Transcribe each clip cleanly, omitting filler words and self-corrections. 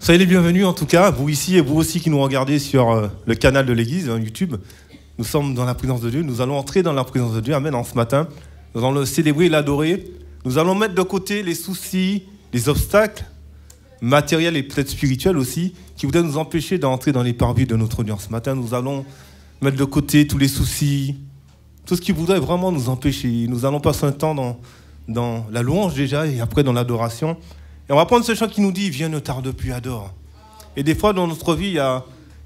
Soyez les bienvenus en tout cas, vous ici et vous aussi qui nous regardez sur le canal de l'église, YouTube. Nous sommes dans la présence de Dieu, nous allons entrer dans la présence de Dieu, amen, en ce matin. Nous allons le célébrer et l'adorer. Nous allons mettre de côté les soucis, les obstacles matériels et peut-être spirituels aussi, qui voudraient nous empêcher d'entrer dans les parvis de notre Dieu. Ce matin, nous allons mettre de côté tous les soucis, tout ce qui voudrait vraiment nous empêcher. Nous allons passer un temps dans la louange déjà et après dans l'adoration. Et on va prendre ce chant qui nous dit « Viens, ne tarde plus, adore ». Et des fois, dans notre vie,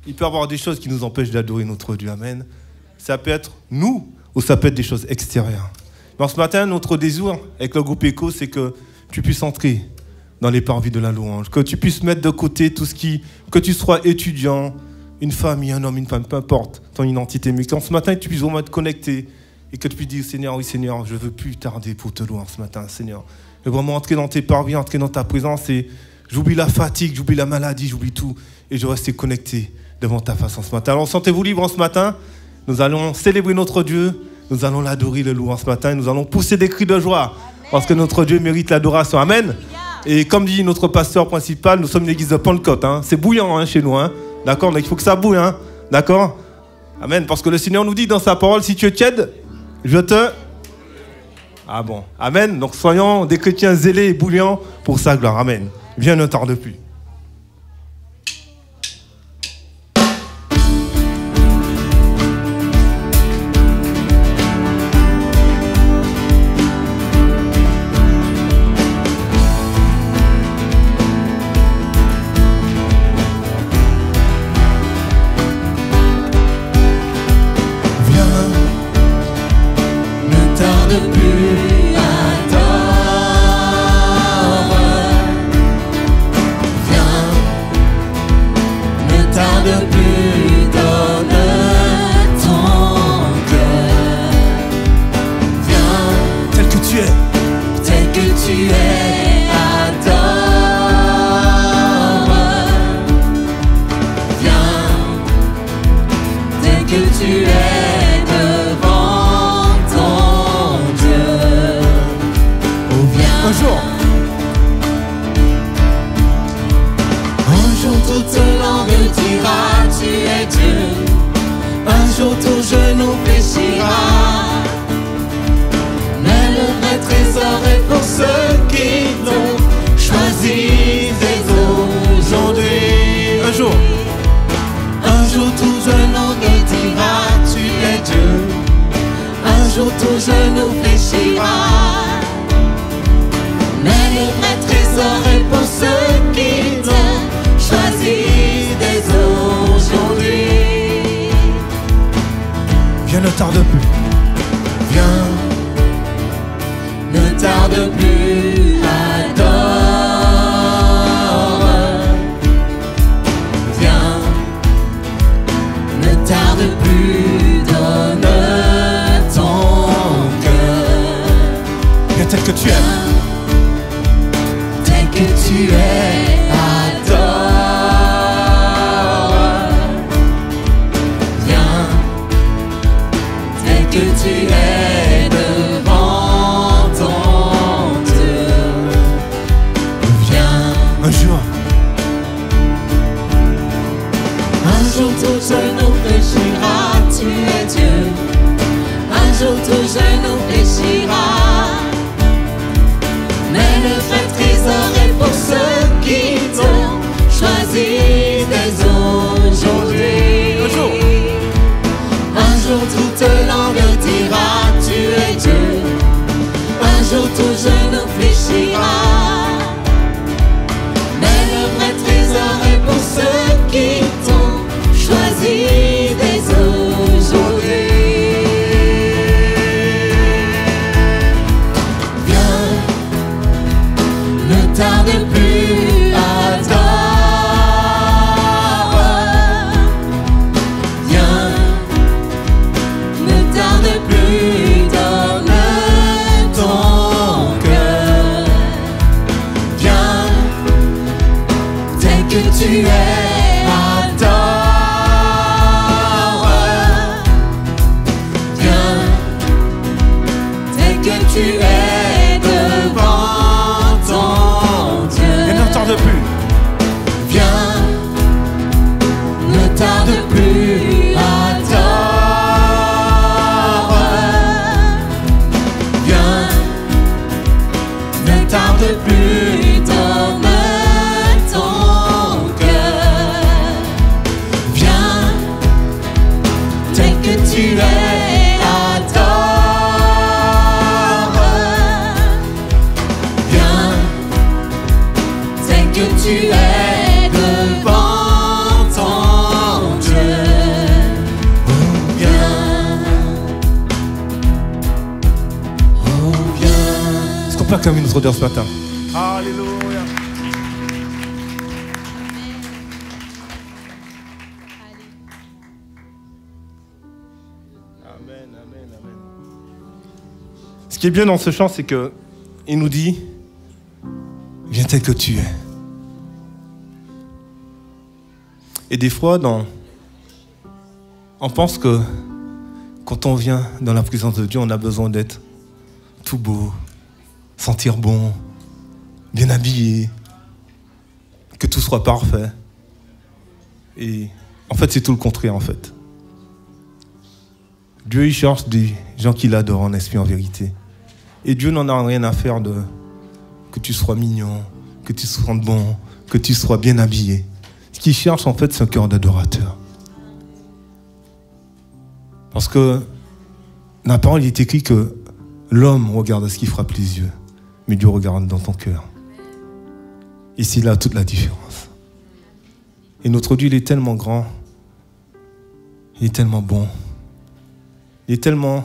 il peut y avoir des choses qui nous empêchent d'adorer notre Dieu. Amen. Ça peut être nous ou ça peut être des choses extérieures. Mais ce matin, notre désir avec le groupe ECHO, c'est que tu puisses entrer dans les parvis de la louange, que tu puisses mettre de côté tout ce que tu sois étudiant, une famille, un homme, une femme, peu importe ton identité, mais qu'en ce matin, tu puisses vraiment être connecté et que tu puisses dire « Seigneur, oui Seigneur, je ne veux plus tarder pour te louer ce matin, Seigneur. » Je veux vraiment entrer dans tes parvis, entrer dans ta présence et j'oublie la fatigue, j'oublie la maladie, j'oublie tout et je reste connecté devant ta face en ce matin. Alors sentez-vous libre en ce matin, nous allons célébrer notre Dieu, nous allons l'adorer, le louer en ce matin et nous allons pousser des cris de joie. Amen. Parce que notre Dieu mérite l'adoration. Amen. Et comme dit notre pasteur principal, nous sommes une église de Pentecôte. C'est bouillant chez nous. D'accord. Donc il faut que ça bouille. D'accord. Amen. Parce que le Seigneur nous dit dans sa parole, si tu es tiède, je te... Ah bon. Amen. Donc soyons des chrétiens zélés et bouillants pour sa gloire. Amen. Viens, ne tarde plus. Viens, Ne tarde plus, donne ton cœur. Viens, tel que tu es, adore. Viens, tel que tu es devant ton Dieu. Est-ce qu'on peut acclamer notre Dieu ce matin? Alléluia. Amen, amen, amen. Ce qui est bien dans ce chant, c'est que il nous dit, viens tel que tu es. Et des fois, on pense que quand on vient dans la présence de Dieu, on a besoin d'être tout beau, sentir bon, bien habillé, que tout soit parfait. Et en fait, c'est tout le contraire, en fait. Dieu, il cherche des gens qui l'adorent en esprit, en vérité. Et Dieu n'en a rien à faire de que tu sois mignon, que tu sois bon, que tu sois bien habillé. Ce qu'il cherche, en fait, c'est un cœur d'adorateur. Parce que dans la parole, il est écrit que l'homme regarde ce qui frappe les yeux, mais Dieu regarde dans ton cœur. Et c'est là toute la différence. Et notre Dieu, il est tellement grand, il est tellement bon, il est tellement...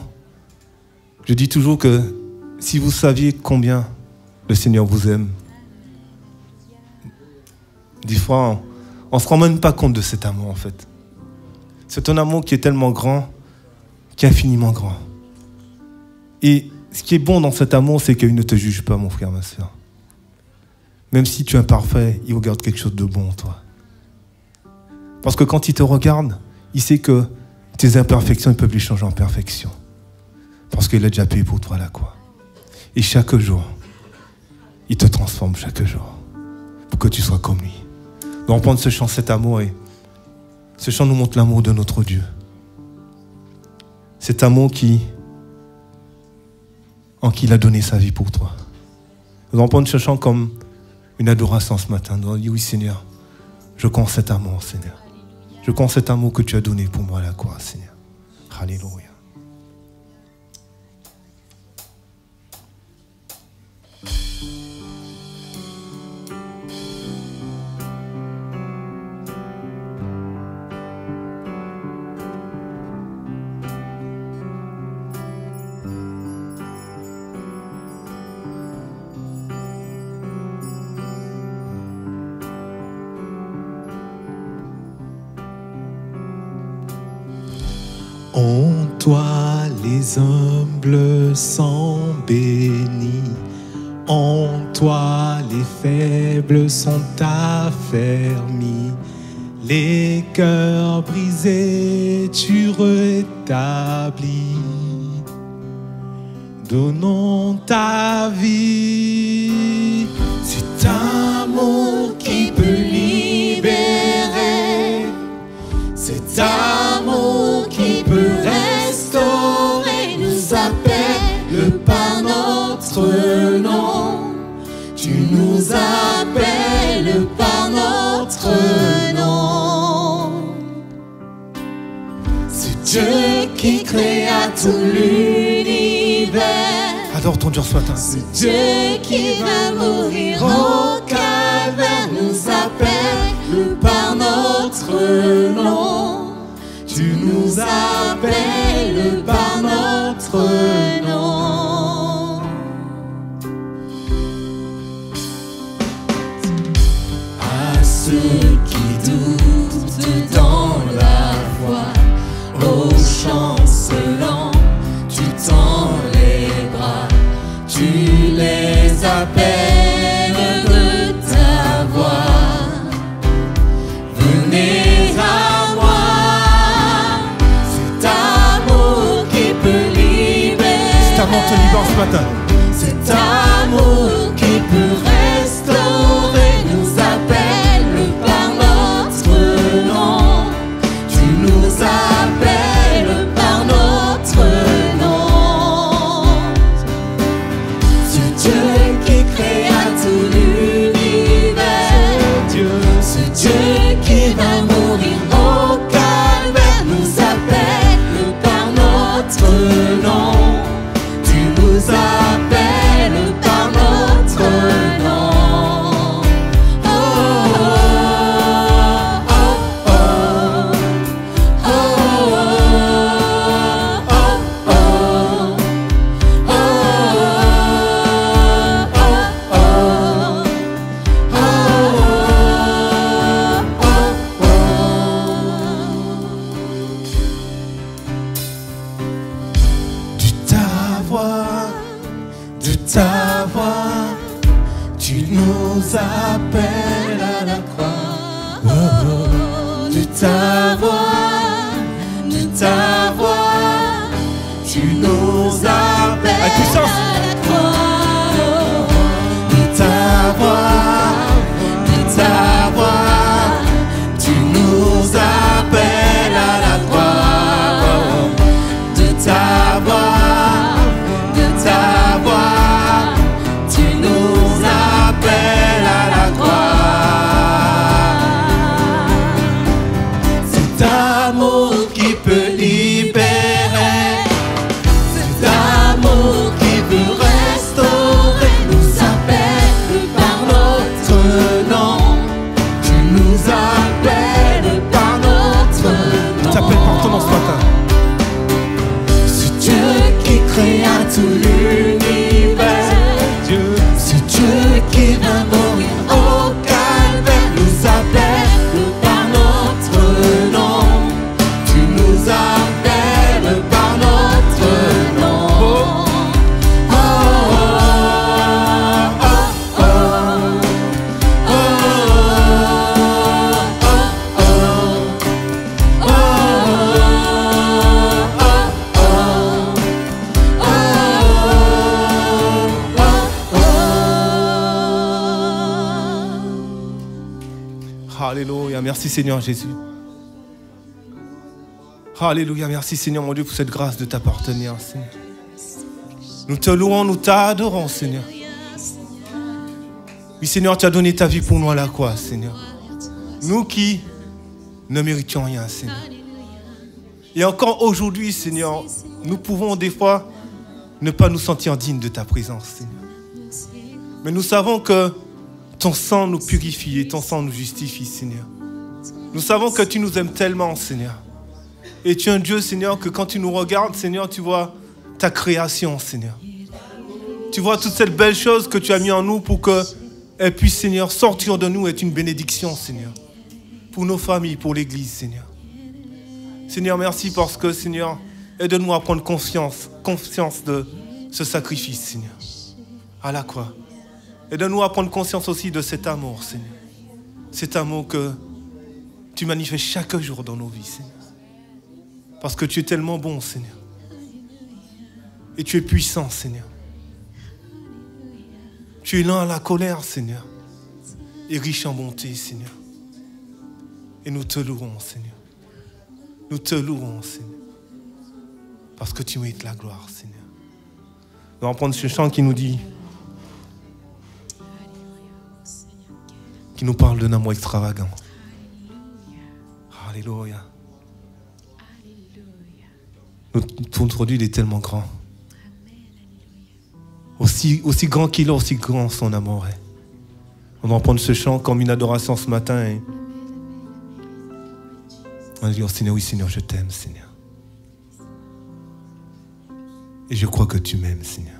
Je dis toujours que si vous saviez combien le Seigneur vous aime, des fois, on ne se rend même pas compte de cet amour, en fait. C'est un amour qui est tellement grand, qui est infiniment grand. Et ce qui est bon dans cet amour, c'est qu'il ne te juge pas, mon frère, ma soeur. Même si tu es imparfait, il regarde quelque chose de bon en toi. Parce que quand il te regarde, il sait que tes imperfections, ils peuvent les changer en perfection. Parce qu'il a déjà payé pour toi à la croix. Et chaque jour, il te transforme chaque jour. Pour que tu sois comme lui. Nous allons prendre ce chant, cet amour. Et ce chant nous montre l'amour de notre Dieu. Cet amour en qui il a donné sa vie pour toi. Nous allons prendre ce chant comme une adoration ce matin. Nous allons dire, oui Seigneur, je connais cet amour, Seigneur. Je connais cet amour que tu as donné pour moi à la croix, Seigneur. Alléluia. En toi les humbles sont bénis, en toi les faibles sont affermis, les cœurs brisés tu rétablis, donnons ta vie. C'est un amour qui peut libérer, c'est un amour qui peut restaurer, nous appelle par notre nom. Tu nous appelles par notre nom. C'est Dieu qui créa tout l'univers. Adore ton Dieu ce matin. C'est Dieu qui va mourir au calvaire, nous appelle par notre nom. Tu nous appelles par notre nom. À ceux qui doutent dans la foi, ô chancelant, tu tends les bras, tu les appelles de ta voix. Venez à moi. Te libère ce matin. Cet amour qui peut restaurer nous appelle par notre nom. Tu nous appelles par notre nom. C'est Dieu qui crée nous appelles à la croix. Oh, oh, de ta voix, tu nous appelles à la croix. De ta voix, tu nous appelles à la croix. De ta voix, tu nous appelles à la croix. Cet amour qui peut libérer, cet amour qui veut restaurer, nous appelle par notre nom. Tu nous appelles par notre nom. Je t'appelle par ton nom ce matin. Ce Dieu qui créa tout l'univers, ce Dieu qui va mourir au calvaire, nous appelle par notre nom. Tu nous appelles par notre nom. Oh, oh, oh, oh, Alléluia, merci Seigneur Jésus. Alléluia, merci Seigneur mon Dieu pour cette grâce de t'appartenir, Seigneur. Nous te louons, nous t'adorons, Seigneur. Oui, Seigneur, tu as donné ta vie pour nous à la croix, Seigneur. Nous qui ne méritions rien, Seigneur. Et encore aujourd'hui, Seigneur, nous pouvons des fois ne pas nous sentir dignes de ta présence, Seigneur. Mais nous savons que ton sang nous purifie et ton sang nous justifie, Seigneur. Nous savons que tu nous aimes tellement, Seigneur. Et tu es un Dieu, Seigneur, que quand tu nous regardes, Seigneur, tu vois ta création, Seigneur. Tu vois toutes ces belles choses que tu as mis en nous pour qu'elles puissent, Seigneur, sortir de nous et être une bénédiction, Seigneur. Pour nos familles, pour l'Église, Seigneur. Seigneur, merci parce que, Seigneur, aide-nous à prendre conscience de ce sacrifice, Seigneur, à la croix. Aide-nous à prendre conscience aussi de cet amour, Seigneur. Cet amour que tu manifestes chaque jour dans nos vies, Seigneur. Parce que tu es tellement bon, Seigneur. Et tu es puissant, Seigneur. Tu es lent à la colère, Seigneur. Et riche en bonté, Seigneur. Et nous te louons, Seigneur. Nous te louons, Seigneur. Parce que tu mérites la gloire, Seigneur. Nous allons prendre ce chant qui nous dit, qui nous parle d'un amour extravagant. Alléluia. Notre Dieu, il est tellement grand. Aussi grand qu'il est, aussi grand son amour est. On va prendre ce chant comme une adoration ce matin. Et on va dire, Seigneur, oui Seigneur, je t'aime, Seigneur. Et je crois que tu m'aimes, Seigneur.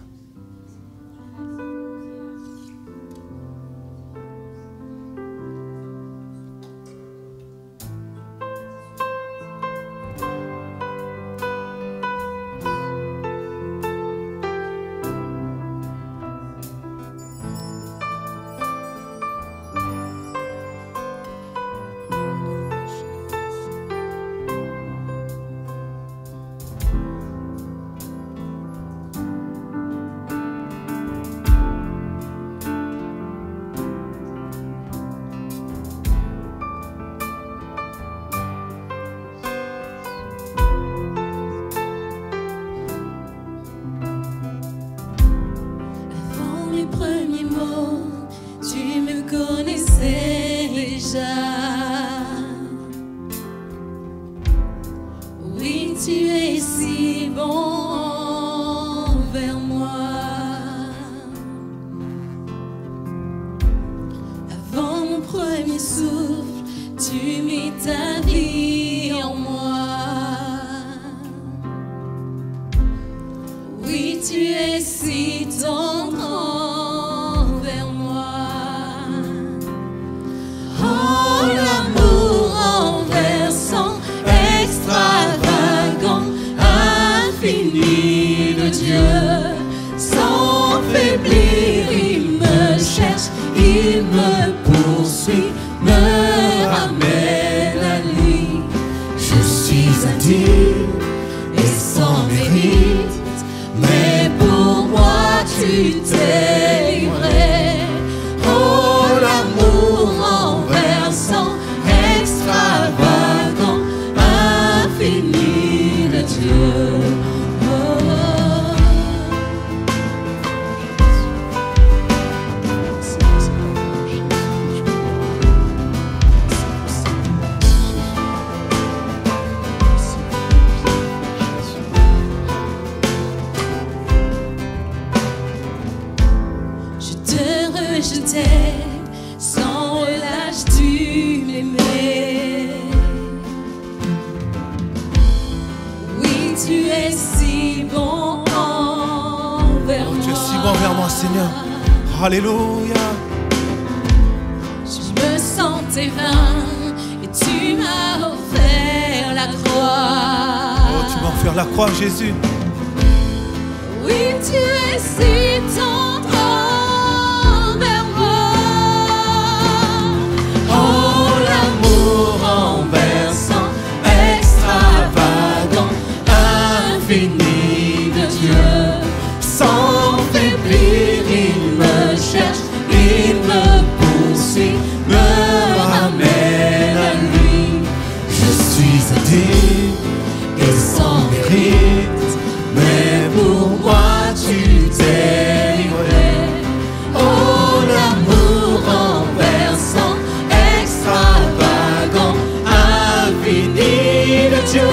Sans faiblir, il me cherche. il me poursuit, me ramène à lui. Je suis indigne et sans mérite, mais pour moi tu t'es livré. Oh, l'amour renversant, extravagant, infini de Dieu. Sans relâche tu m'aimais. Oui, tu es si bon envers moi. Tu es si bon envers moi, Seigneur. Alléluia. Je me sentais vain et tu m'as offert la croix. Oh, tu m'as offert la croix, Jésus. Oui, tu es si tendre. Renversant, extravagant, infini de Dieu. Sans faiblir, il me cherche, il me poursuit, me ramène à lui. Je suis indigne et sans mérite, mais pour moi tu t'es livré. Oh, l'amour renversant, extravagant, infini de Dieu.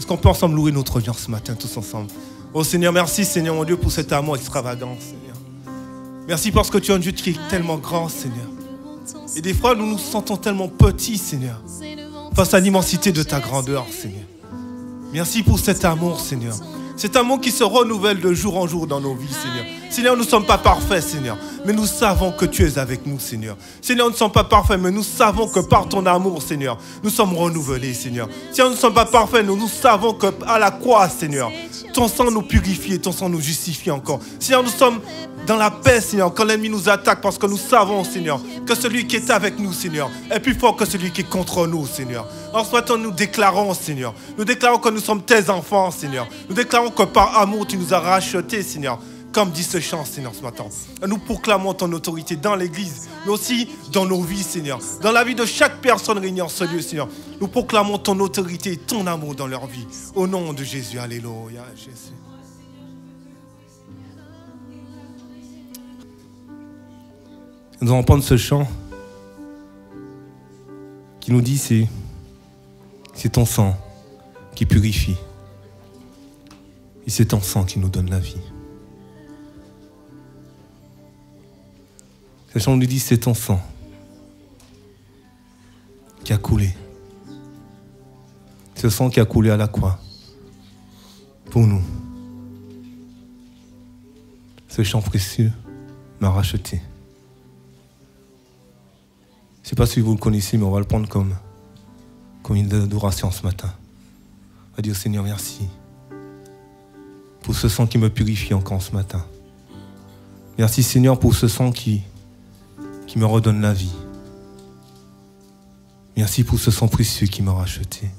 On peut ensemble louer notre vie ce matin tous ensemble. Oh Seigneur, merci Seigneur mon Dieu pour cet amour extravagant Seigneur. Merci parce que tu es un Dieu qui est tellement grand Seigneur. Et des fois nous nous sentons tellement petits Seigneur face à l'immensité de ta grandeur Seigneur. Merci pour cet amour Seigneur. Cet amour qui se renouvelle de jour en jour dans nos vies, Seigneur. Seigneur, nous ne sommes pas parfaits, Seigneur, mais nous savons que tu es avec nous, Seigneur. Seigneur, nous ne sommes pas parfaits, mais nous savons que par ton amour, Seigneur, nous sommes renouvelés, Seigneur. Seigneur, nous ne sommes pas parfaits, nous savons qu'à la croix, Seigneur, ton sang nous purifie et ton sang nous justifie encore. Seigneur, nous sommes dans la paix, Seigneur, quand l'ennemi nous attaque, parce que nous savons, Seigneur, que celui qui est avec nous, Seigneur, est plus fort que celui qui est contre nous, Seigneur. En ce matin, nous déclarons, Seigneur, nous déclarons que nous sommes tes enfants, Seigneur. Nous déclarons que par amour, tu nous as rachetés, Seigneur. Comme dit ce chant, Seigneur, ce matin. Nous proclamons ton autorité dans l'Église, mais aussi dans nos vies, Seigneur. Dans la vie de chaque personne réunie en ce lieu, Seigneur. Nous proclamons ton autorité et ton amour dans leur vie. Au nom de Jésus, alléluia, Jésus. Nous allons prendre ce chant qui nous dit c'est ton sang qui purifie. Et c'est ton sang qui nous donne la vie. Ce chant nous dit c'est ton sang qui a coulé. Ce sang qui a coulé à la croix pour nous. Ce chant précieux m'a racheté. Je ne sais pas si vous le connaissez, mais on va le prendre comme une adoration ce matin. On va dire Seigneur, merci pour ce sang qui me purifie encore ce matin. Merci Seigneur pour ce sang qui me redonne la vie. Merci pour ce sang précieux qui m'a racheté.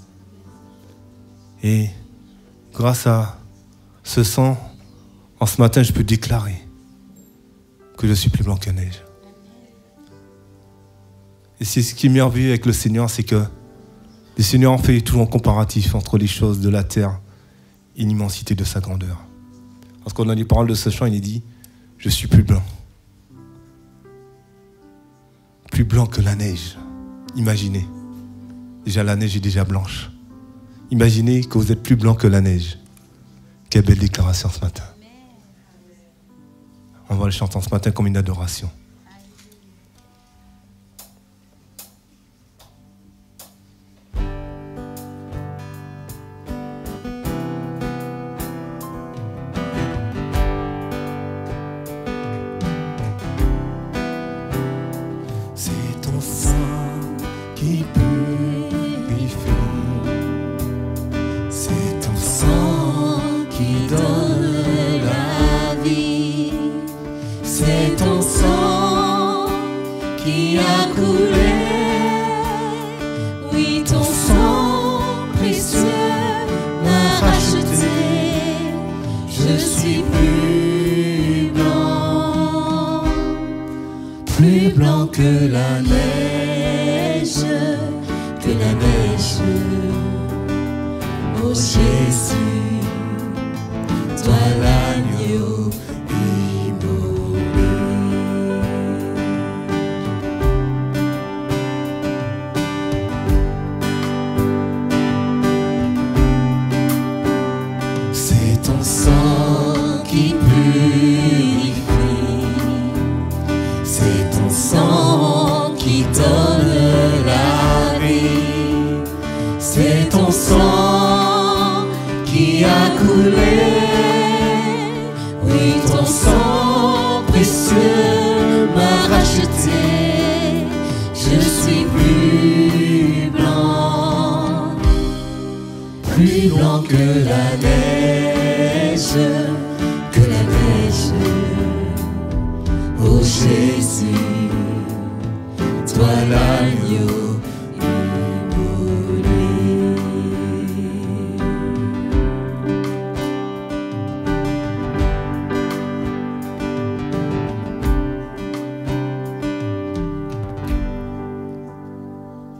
Et grâce à ce sang, en ce matin, je peux déclarer que je suis plus blanc que neige. Et c'est ce qui est merveilleux avec le Seigneur, c'est que le Seigneur en fait toujours un comparatif entre les choses de la terre et l'immensité de sa grandeur. Parce qu'on a les paroles de ce chant, il est dit « Je suis plus blanc. Plus blanc que la neige. » Imaginez. Déjà la neige est déjà blanche. Imaginez que vous êtes plus blanc que la neige. Quelle belle déclaration ce matin. On va le chanter ce matin comme une adoration.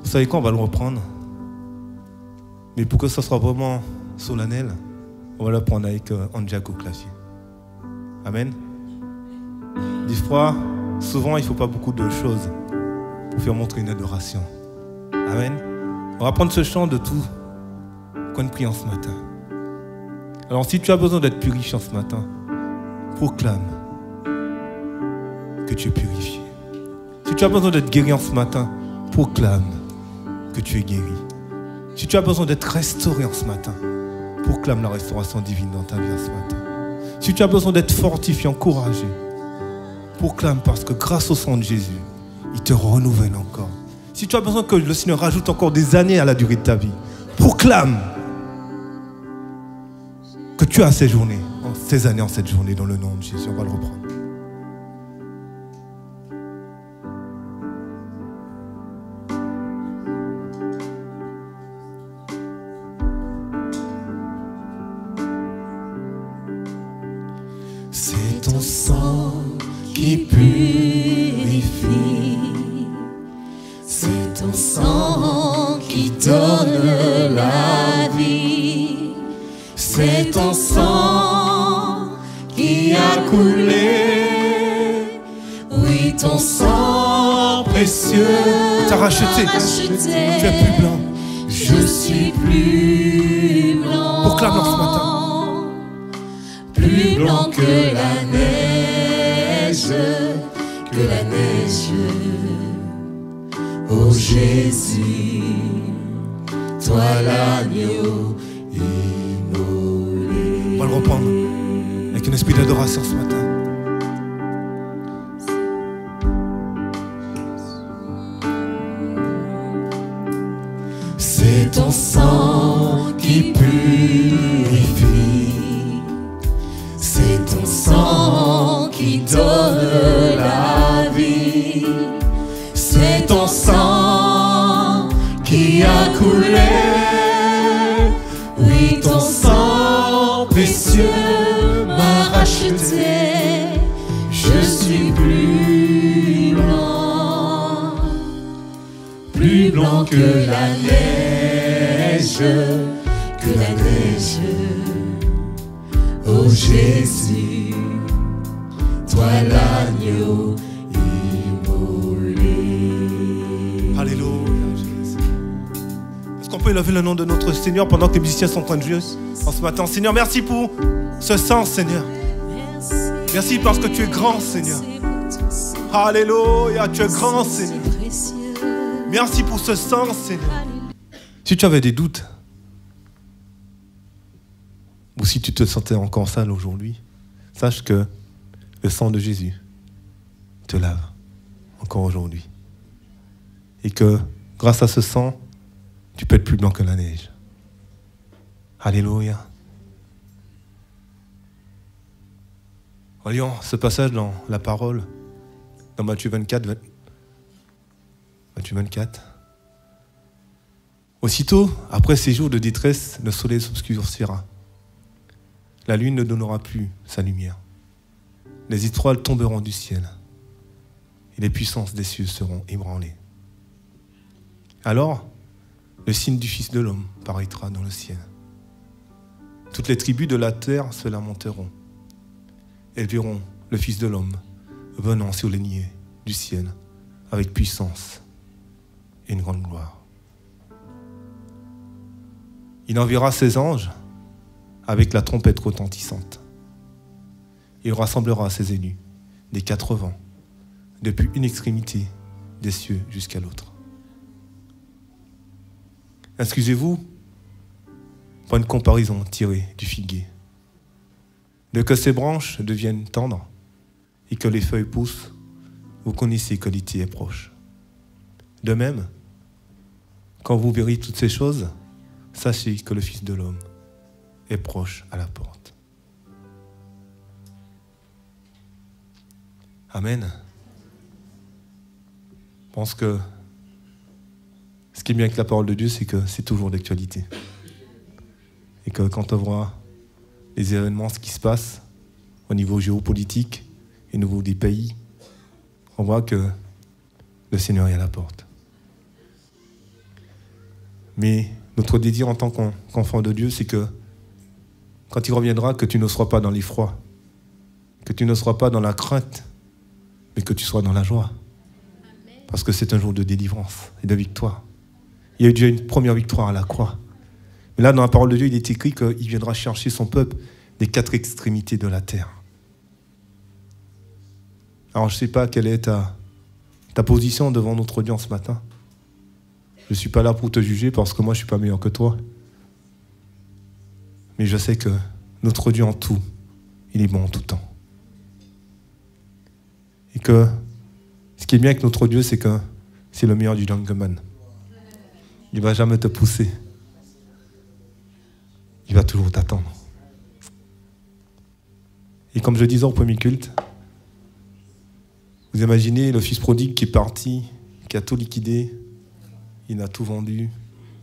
Vous savez quoi, on va le reprendre. Mais pour que ça soit vraiment solennel, on va le prendre avec Anjago clavier. Amen. Des fois, souvent, il ne faut pas beaucoup de choses pour faire montrer une adoration. Amen. On va prendre ce chant de tout qu'on prie en ce matin. Alors, si tu as besoin d'être purifié en ce matin, proclame que tu es purifié. Si tu as besoin d'être guéri en ce matin, proclame que tu es guéri. Si tu as besoin d'être restauré en ce matin, proclame la restauration divine dans ta vie ce matin. Si tu as besoin d'être fortifié, encouragé, proclame parce que grâce au sang de Jésus, il te renouvelle encore. Si tu as besoin que le Seigneur rajoute encore des années à la durée de ta vie, proclame que tu as ces journées, ces années en cette journée dans le nom de Jésus. On va le reprendre. C'est ton sang qui purifie. C'est ton sang qui donne la vie. C'est ton sang qui a coulé. Oui, ton sang précieux T'as racheté. Tu es plus blanc. Je suis plus blanc. Proclame-le ce matin. Plus blanc que la neige, que la neige. Oh Jésus, toi l'agneau immolé. On va le reprendre avec un esprit d'adoration ce matin. C'est ton sang qui purifie. C'est ton sang qui donne la vie. C'est ton sang qui a coulé. Oui, ton sang précieux m'a racheté. Je suis plus blanc que la neige, que la neige. Oh Jésus, toi l'agneau immolé. Alléluia, Jésus. Est-ce qu'on peut élever le nom de notre Seigneur pendant que les musiciens sont en train de jouer en ce matin? Seigneur, merci pour ce sang, Seigneur. Merci parce que tu es grand, Seigneur. Alléluia, tu es grand, Seigneur. Merci pour ce sang, Seigneur. Si tu avais des doutes, ou si tu te sentais encore sale aujourd'hui, sache que le sang de Jésus te lave encore aujourd'hui. Et que grâce à ce sang, tu peux être plus blanc que la neige. Alléluia. Voyons ce passage dans la parole, dans Matthieu 24. Matthieu 24. Aussitôt, après ces jours de détresse, le soleil s'obscurcira. La lune ne donnera plus sa lumière. Les étoiles tomberont du ciel. Et les puissances des cieux seront ébranlées. Alors, le signe du Fils de l'homme paraîtra dans le ciel. Toutes les tribus de la terre se lamenteront. Elles verront le Fils de l'homme venant sur les nuées du ciel avec puissance et une grande gloire. Il enverra ses anges avec la trompette retentissante. Il rassemblera ses élus des 4 vents, depuis une extrémité des cieux jusqu'à l'autre. Excusez-vous pour une comparaison tirée du figuier. Dès que ses branches deviennent tendres et que les feuilles poussent, vous connaissez que l'été est proche. De même, quand vous verrez toutes ces choses, sachez que le Fils de l'homme est proche à la porte. Amen. Je pense que ce qui est bien avec la parole de Dieu, c'est que c'est toujours d'actualité. Et que quand on voit les événements, ce qui se passe au niveau géopolitique et au niveau des pays, on voit que le Seigneur est à la porte. Mais notre désir en tant qu'enfant de Dieu, c'est que quand il reviendra, que tu ne sois pas dans l'effroi, que tu ne sois pas dans la crainte, mais que tu sois dans la joie. Parce que c'est un jour de délivrance et de victoire. Il y a eu déjà une première victoire à la croix. Mais là, dans la parole de Dieu, il est écrit qu'il viendra chercher son peuple des 4 extrémités de la terre. Alors, je ne sais pas quelle est ta position devant notre audience ce matin. Je ne suis pas là pour te juger parce que moi, je ne suis pas meilleur que toi. Mais je sais que notre Dieu en tout, il est bon en tout temps. Et que ce qui est bien avec notre Dieu, c'est que c'est le meilleur du gentleman. Il ne va jamais te pousser. Il va toujours t'attendre. Et comme je disais au premier culte, vous imaginez le fils prodigue qui est parti, qui a tout liquidé, il a tout vendu,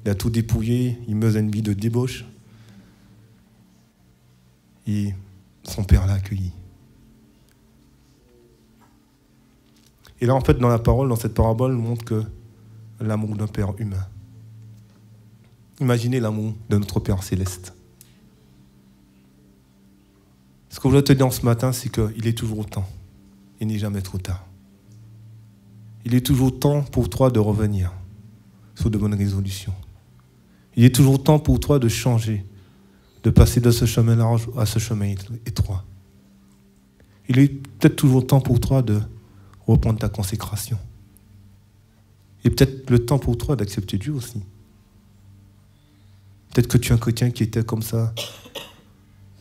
il a tout dépouillé, il meut une vie de débauche. Et son père l'a accueilli. Et là, en fait, dans la parole, dans cette parabole, on montre que l'amour d'un père humain. Imaginez l'amour de notre Père céleste. Ce que je voulais te dire ce matin, c'est qu'il est toujours temps. Il n'est jamais trop tard. Il est toujours temps pour toi de revenir sur de bonnes résolutions. Il est toujours temps pour toi de changer, de passer de ce chemin large à ce chemin étroit. Il est peut-être toujours temps pour toi de reprendre ta consécration. Et peut-être le temps pour toi d'accepter Dieu aussi. Peut-être que tu es un chrétien qui était comme ça,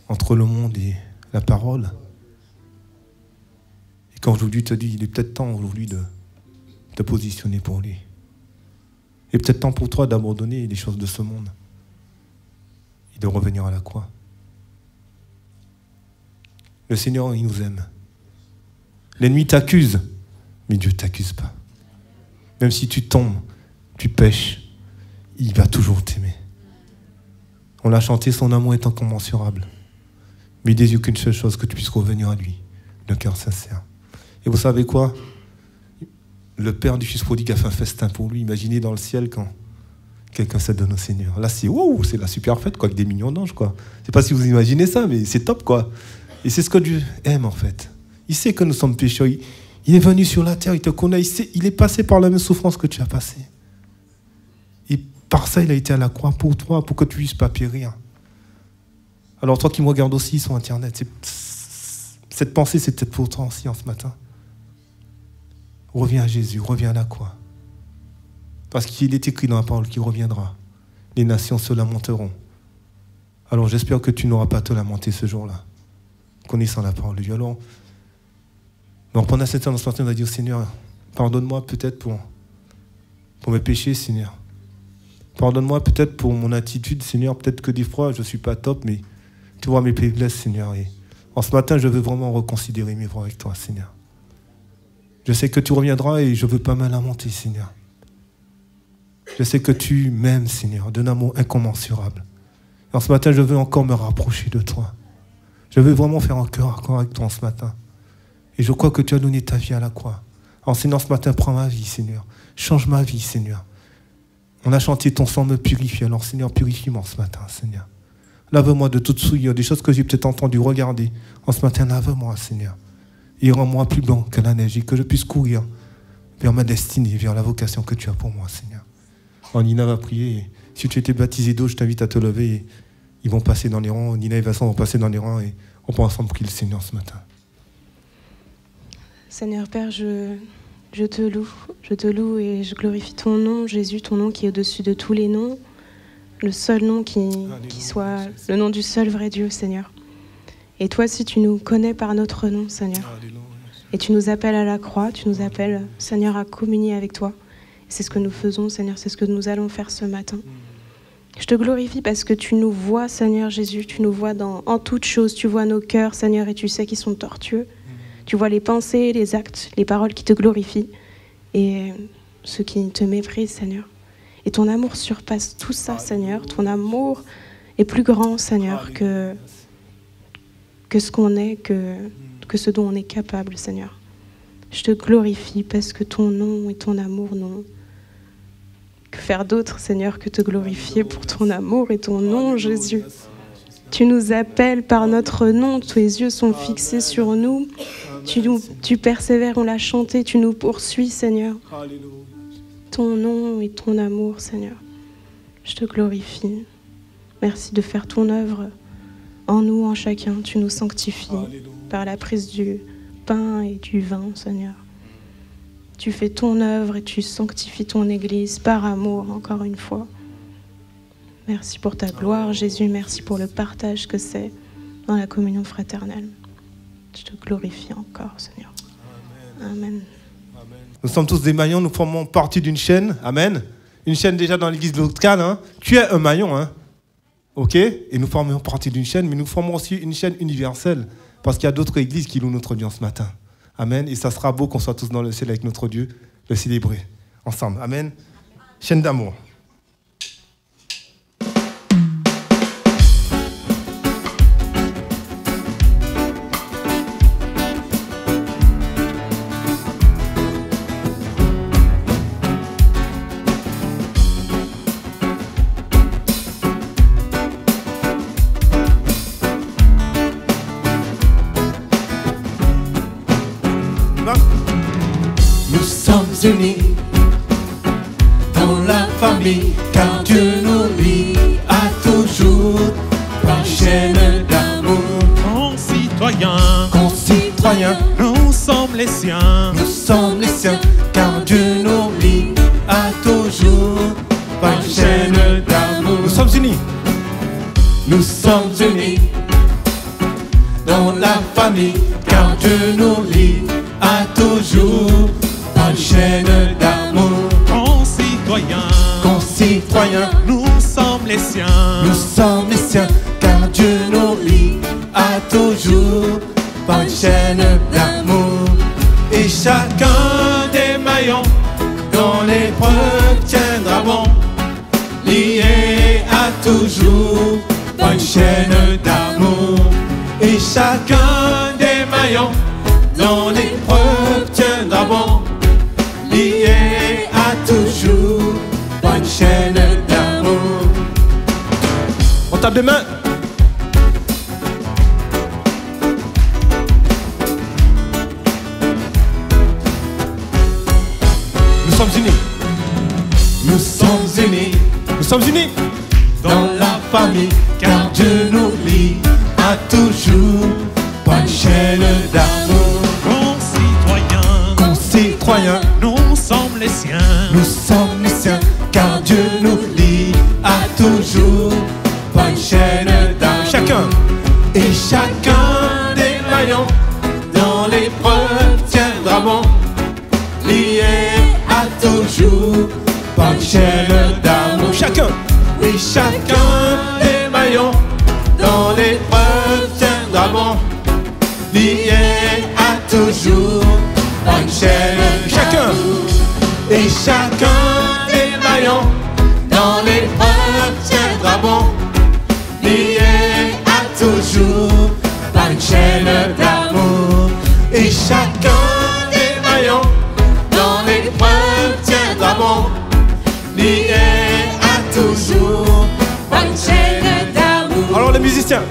entre le monde et la parole. Et quand aujourd'hui te dit, il est peut-être temps aujourd'hui de te positionner pour lui. Il est peut-être temps pour toi d'abandonner les choses de ce monde et de revenir à la croix. Le Seigneur, il nous aime. L'ennemi t'accuse, mais Dieu ne t'accuse pas. Même si tu tombes, tu pèches, il va toujours t'aimer. On l'a chanté, son amour est incommensurable. Mais il désire qu'une seule chose, que tu puisses revenir à lui, d'un cœur sincère. Et vous savez quoi? Le père du fils prodigue a fait un festin pour lui. Imaginez dans le ciel quand quelqu'un se donne au Seigneur. Là, c'est wow, c'est la super fête, quoi, avec des millions d'anges, quoi. Je ne sais pas si vous imaginez ça, mais c'est top, quoi. Et c'est ce que Dieu aime, en fait. Il sait que nous sommes pécheurs. Il est venu sur la terre, il te connaît, il est passé par la même souffrance que tu as passé. Et par ça, il a été à la croix pour toi, pour que tu ne puisses pas périr. Alors toi qui me regardes aussi sur Internet, cette pensée, c'est peut-être pour toi aussi en ce matin. Reviens à Jésus, reviens à la croix. Parce qu'il est écrit dans la parole qu'il reviendra. Les nations se lamenteront. Alors j'espère que tu n'auras pas à te lamenter ce jour-là, connaissant la parole de Dieu. Alors, pendant cette séance, on va dire, Seigneur, pardonne-moi peut-être pour mes péchés, Seigneur. Pardonne-moi peut-être pour mon attitude, Seigneur. Peut-être que des fois, je ne suis pas top, mais tu vois mes faiblesses, Seigneur. Et en ce matin, je veux vraiment reconsidérer mes voies avec toi, Seigneur. Je sais que tu reviendras et je ne veux pas me lamenter, Seigneur. Je sais que tu m'aimes, Seigneur, d'un amour incommensurable. Et en ce matin, je veux encore me rapprocher de toi. Je veux vraiment faire un cœur à corps avec toi en ce matin. Et je crois que tu as donné ta vie à la croix. En Seigneur, ce matin, prends ma vie, Seigneur. Change ma vie, Seigneur. On a chanté ton sang me purifie. Alors, Seigneur, purifie-moi ce matin, Seigneur. Lave-moi de toute souillure, des choses que j'ai peut-être entendu regarder. En ce matin, lave-moi, Seigneur. Et rends-moi plus blanc que la neige et que je puisse courir vers ma destinée, vers la vocation que tu as pour moi, Seigneur. Alors, Nina va prier. Et si tu étais baptisé d'eau, je t'invite à te lever. Et ils vont passer dans les rangs. Nina et Vincent vont passer dans les rangs et on peut ensemble prier le Seigneur ce matin. Seigneur Père, je te loue et je glorifie ton nom, Jésus, ton nom qui est au-dessus de tous les noms, le seul nom qui soit le nom du seul vrai Dieu, Seigneur. Et toi, si tu nous connais par notre nom, Seigneur, et tu nous appelles à la croix, tu nous appelles, Seigneur, à communier avec toi. Et c'est ce que nous faisons, Seigneur, c'est ce que nous allons faire ce matin. Je te glorifie parce que tu nous vois, Seigneur Jésus, tu nous vois en toutes choses, tu vois nos cœurs, Seigneur, et tu sais qu'ils sont tortueux. Tu vois les pensées, les actes, les paroles qui te glorifient et ceux qui te méprisent, Seigneur. Et ton amour surpasse tout ça, Seigneur. Ton amour est plus grand, Seigneur, que ce qu'on est, que ce dont on est capable, Seigneur. Je te glorifie parce que ton nom et ton amour n'ont que faire d'autre, Seigneur, que te glorifier pour ton amour et ton nom, Jésus. Tu nous appelles par notre nom, tes yeux sont fixés sur nous. Tu persévères, on l'a chanté, tu nous poursuis, Seigneur. Ton nom et ton amour, Seigneur. Je te glorifie. Merci de faire ton œuvre en nous, en chacun. Tu nous sanctifies par la prise du pain et du vin, Seigneur. Tu fais ton œuvre et tu sanctifies ton Église par amour, encore une fois. Merci pour ta gloire, Jésus. Merci pour le partage que c'est dans la communion fraternelle. Je te glorifie encore, Seigneur. Amen. Nous sommes tous des maillons, nous formons partie d'une chaîne. Amen. Une chaîne déjà dans l'église locale. Hein. Tu es un maillon. Hein. OK? Et nous formons partie d'une chaîne, mais nous formons aussi une chaîne universelle. Parce qu'il y a d'autres églises qui louent notre Dieu en ce matin. Amen. Et ça sera beau qu'on soit tous dans le ciel avec notre Dieu, le célébrer ensemble. Amen. Chaîne d'amour. Nous sommes unis dans la famille, car Dieu nous lie à toujours par chaîne d'amour. Concitoyens, nous sommes les siens. nous sommes les siens, car Dieu nous lie à toujours par chaîne d'amour. Nous sommes unis. Nous sommes unis dans la famille, car Dieu nous lie à toujours par chaîne d'amour. Concitoyens, Nous sommes les siens. nous sommes les siens, car Dieu nous lie à toujours par chaîne d'amour. Et chacun des maillons dans l'épreuve tiendra bon, lié à toujours par une chaîne d'amour. Et chacun des maillons dans l'épreuve tiendra bon, lié à toujours par une chaîne d'amour. On tape des mains. Nous sommes unis. Nous sommes unis Nous sommes unis. dans la famille, car Dieu nous lie à toujours par une chaîne d'amour. Concitoyens, Nous sommes les siens. nous sommes les siens, car Dieu nous lie à toujours par une chaîne d'amour. Chacun. Et chacun des maillons dans l'épreuve tiendra bon, lié à toujours par une chaîne d'amour. Chacun. Et chacun des maillons dans l'épreuve tiendra bon, lié à toujours par une chaîne. Chacun. Et chacun des maillons dans l'épreuve tiendra bon, lié à toujours par une chaîne d'amour. Et chacun des maillons dans l'épreuve tiendra bon, lié à toujours par une chaîne d'amour. Alors les musiciens.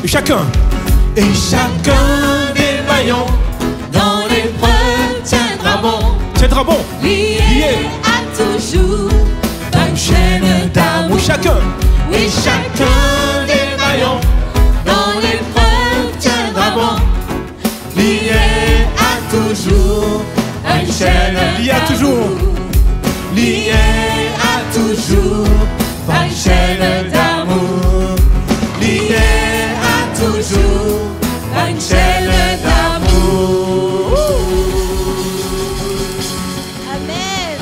Et chacun. Et chacun des maillons dans l'épreuve tiendra bon, Tiendra bon. Lié à toujours par une chaîne d'amour. Chacun. et chacun des maillons dans l'épreuve tiendra bon, lié à toujours à une chaîne Lié à toujours. lié à toujours par une chaîne d'amour, lié à toujours par une chaîne d'amour. Amen.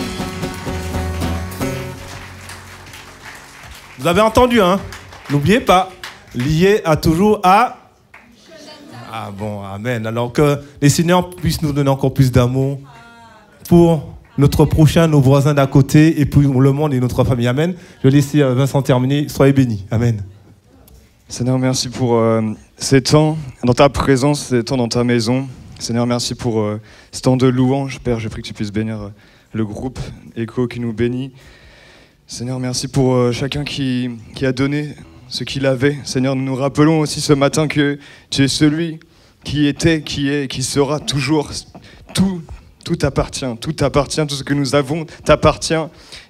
Vous avez entendu, hein? N'oubliez pas, lié à toujours à... Ah bon, amen. Alors que les Seigneurs puissent nous donner encore plus d'amour pour notre prochain, nos voisins d'à côté, et pour le monde et notre famille. Amen. Je laisse Vincent terminer. Soyez bénis. Amen. Seigneur, merci pour ces temps dans ta présence, ces temps dans ta maison. Seigneur, merci pour ce temps de louange. Père, je prie que tu puisses bénir le groupe Echo qui nous bénit. Seigneur, merci pour chacun qui a donné ce qu'il avait. Seigneur, nous nous rappelons aussi ce matin que tu es celui qui était, qui est, qui sera toujours tout tout t'appartient, tout t'appartient, tout ce que nous avons t'appartient.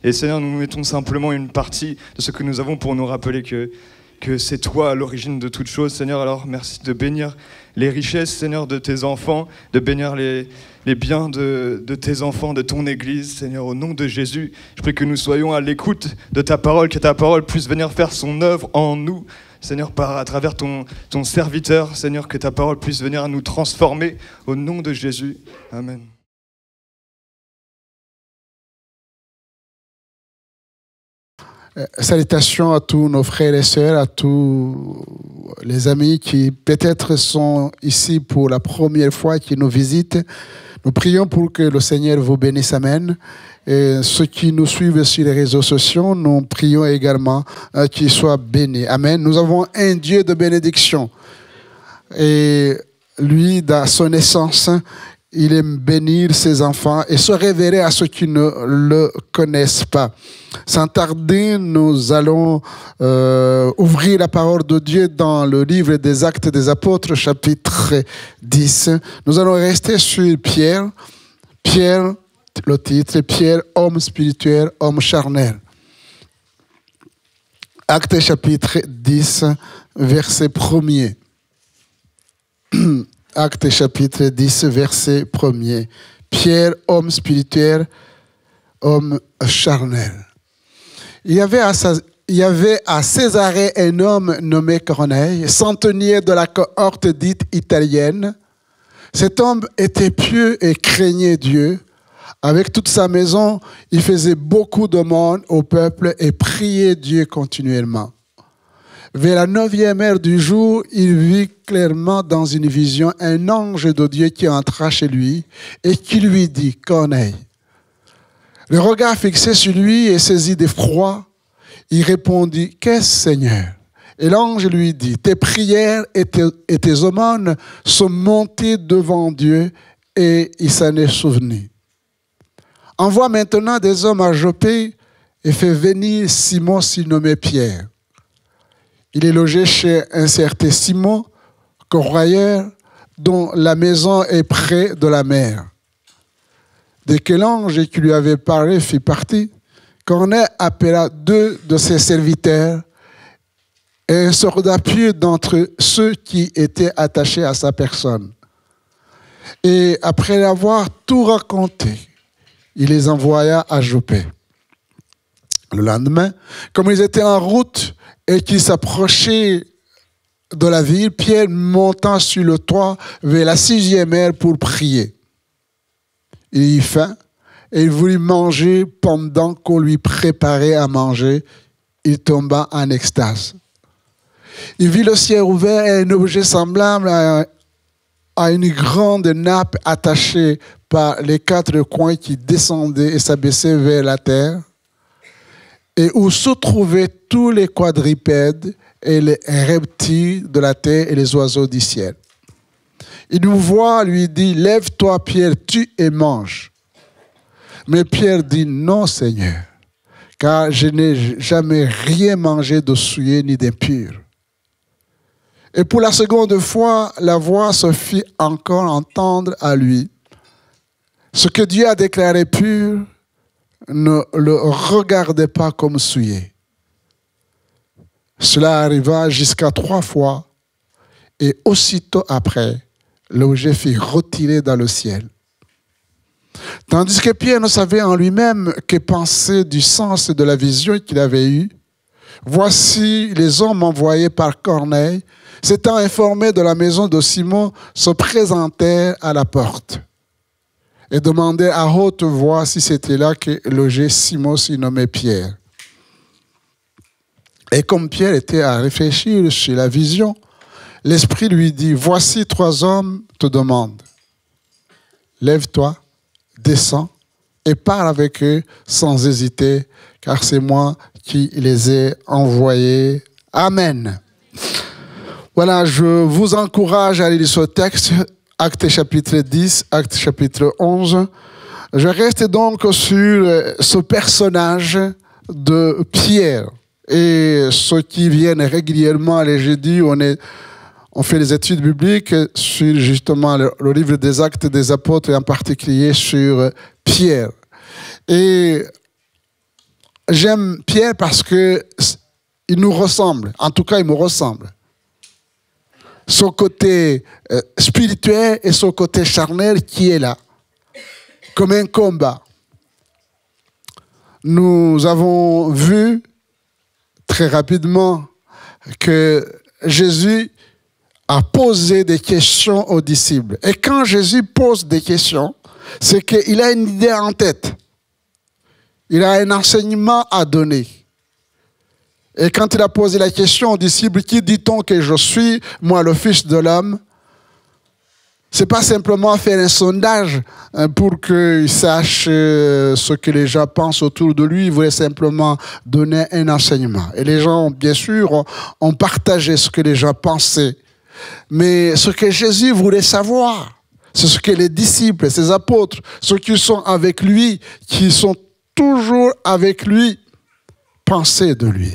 Et Seigneur, nous mettons simplement une partie de ce que nous avons pour nous rappeler que c'est toi à l'origine de toute chose. Seigneur, alors merci de bénir les richesses, Seigneur, de tes enfants, de bénir les biens de tes enfants, de ton Église. Seigneur, au nom de Jésus, je prie que nous soyons à l'écoute de ta parole, que ta parole puisse venir faire son œuvre en nous. Seigneur, à travers ton serviteur, Seigneur, que ta parole puisse venir à nous transformer au nom de Jésus. Amen. Salutations à tous nos frères et sœurs, à tous les amis qui peut-être sont ici pour la première fois, qui nous visitent. Nous prions pour que le Seigneur vous bénisse. Amen. Et ceux qui nous suivent sur les réseaux sociaux, nous prions également qu'ils soient bénis. Amen. Nous avons un Dieu de bénédiction. Et lui, dans son essence, il aime bénir ses enfants et se révéler à ceux qui ne le connaissent pas. Sans tarder, nous allons ouvrir la parole de Dieu dans le livre des Actes des Apôtres, chapitre 10. Nous allons rester sur Pierre. Pierre, le titre, Pierre, homme spirituel, homme charnel. Actes chapitre 10, verset 1er. Actes chapitre 10, verset 1er. Pierre, homme spirituel, homme charnel. Il y avait à Césarée un homme nommé Corneille, centenier de la cohorte dite italienne. Cet homme était pieux et craignait Dieu. Avec toute sa maison, il faisait beaucoup de monde au peuple et priait Dieu continuellement. Vers la 9e heure du jour, il vit clairement dans une vision un ange de Dieu qui entra chez lui et qui lui dit « Corneille ». Le regard fixé sur lui et saisi d'effroi, il répondit « Qu'est-ce, Seigneur ?» Et l'ange lui dit « Tes prières et tes aumônes sont montées devant Dieu et il s'en est souvenu. Envoie maintenant des hommes à Jopé et fais venir Simon surnommé Pierre. Il est logé chez un certain Simon, corroyeur, dont la maison est près de la mer. » Dès que l'ange qui lui avait parlé fit partie, Corneille appela 2 de ses serviteurs et un soldat pieux d'entre ceux qui étaient attachés à sa personne. Et après avoir tout raconté, il les envoya à Jopé. Le lendemain, comme ils étaient en route et qu'ils s'approchaient de la ville, Pierre montant sur le toit vers la 6e heure pour prier. Il eut faim et il voulut manger pendant qu'on lui préparait à manger. Il tomba en extase. Il vit le ciel ouvert et un objet semblable à une grande nappe attachée par les 4 coins qui descendait et s'abaissait vers la terre, et où se trouvaient tous les quadrupèdes et les reptiles de la terre et les oiseaux du ciel. Il nous voit, lui dit, « Lève-toi, Pierre, tue et mange. » Mais Pierre dit, « Non, Seigneur, car je n'ai jamais rien mangé de souillé ni d'impur. » Et pour la seconde fois, la voix se fit encore entendre à lui. « Ce que Dieu a déclaré pur, ne le regardez pas comme souillé. » Cela arriva jusqu'à 3 fois, et aussitôt après, l'objet fut retiré dans le ciel. Tandis que Pierre ne savait en lui-même que penser du sens de la vision qu'il avait eue, voici les hommes envoyés par Corneille, s'étant informés de la maison de Simon, se présentèrent à la porte et demandèrent à haute voix si c'était là que logeait Simon surnommé Pierre. Et comme Pierre était à réfléchir sur la vision, l'Esprit lui dit, « Voici 3 hommes te demandent. Lève-toi, descends et parle avec eux sans hésiter, car c'est moi qui les ai envoyés. » Amen. Voilà, je vous encourage à lire ce texte, Actes chapitre 10, Actes chapitre 11. Je reste donc sur ce personnage de Pierre. Et ceux qui viennent régulièrement les jeudis, on fait des études bibliques sur justement le livre des Actes des Apôtres et en particulier sur Pierre. Et j'aime Pierre parce que il nous ressemble. En tout cas, il me ressemble. Son côté spirituel et son côté charnel qui est là, comme un combat. Nous avons vu très rapidement que Jésus a posé des questions aux disciples. Et quand Jésus pose des questions, c'est qu'il a une idée en tête. Il a un enseignement à donner. Et quand il a posé la question aux disciples, qui dit-on que je suis, moi, le Fils de l'homme? Ce n'est pas simplement faire un sondage pour qu'il sache ce que les gens pensent autour de lui. Il voulait simplement donner un enseignement. Et les gens, bien sûr, ont partagé ce que les gens pensaient. Mais ce que Jésus voulait savoir, c'est ce que les disciples, ses apôtres, ceux qui sont avec lui, qui sont toujours avec lui, pensaient de lui.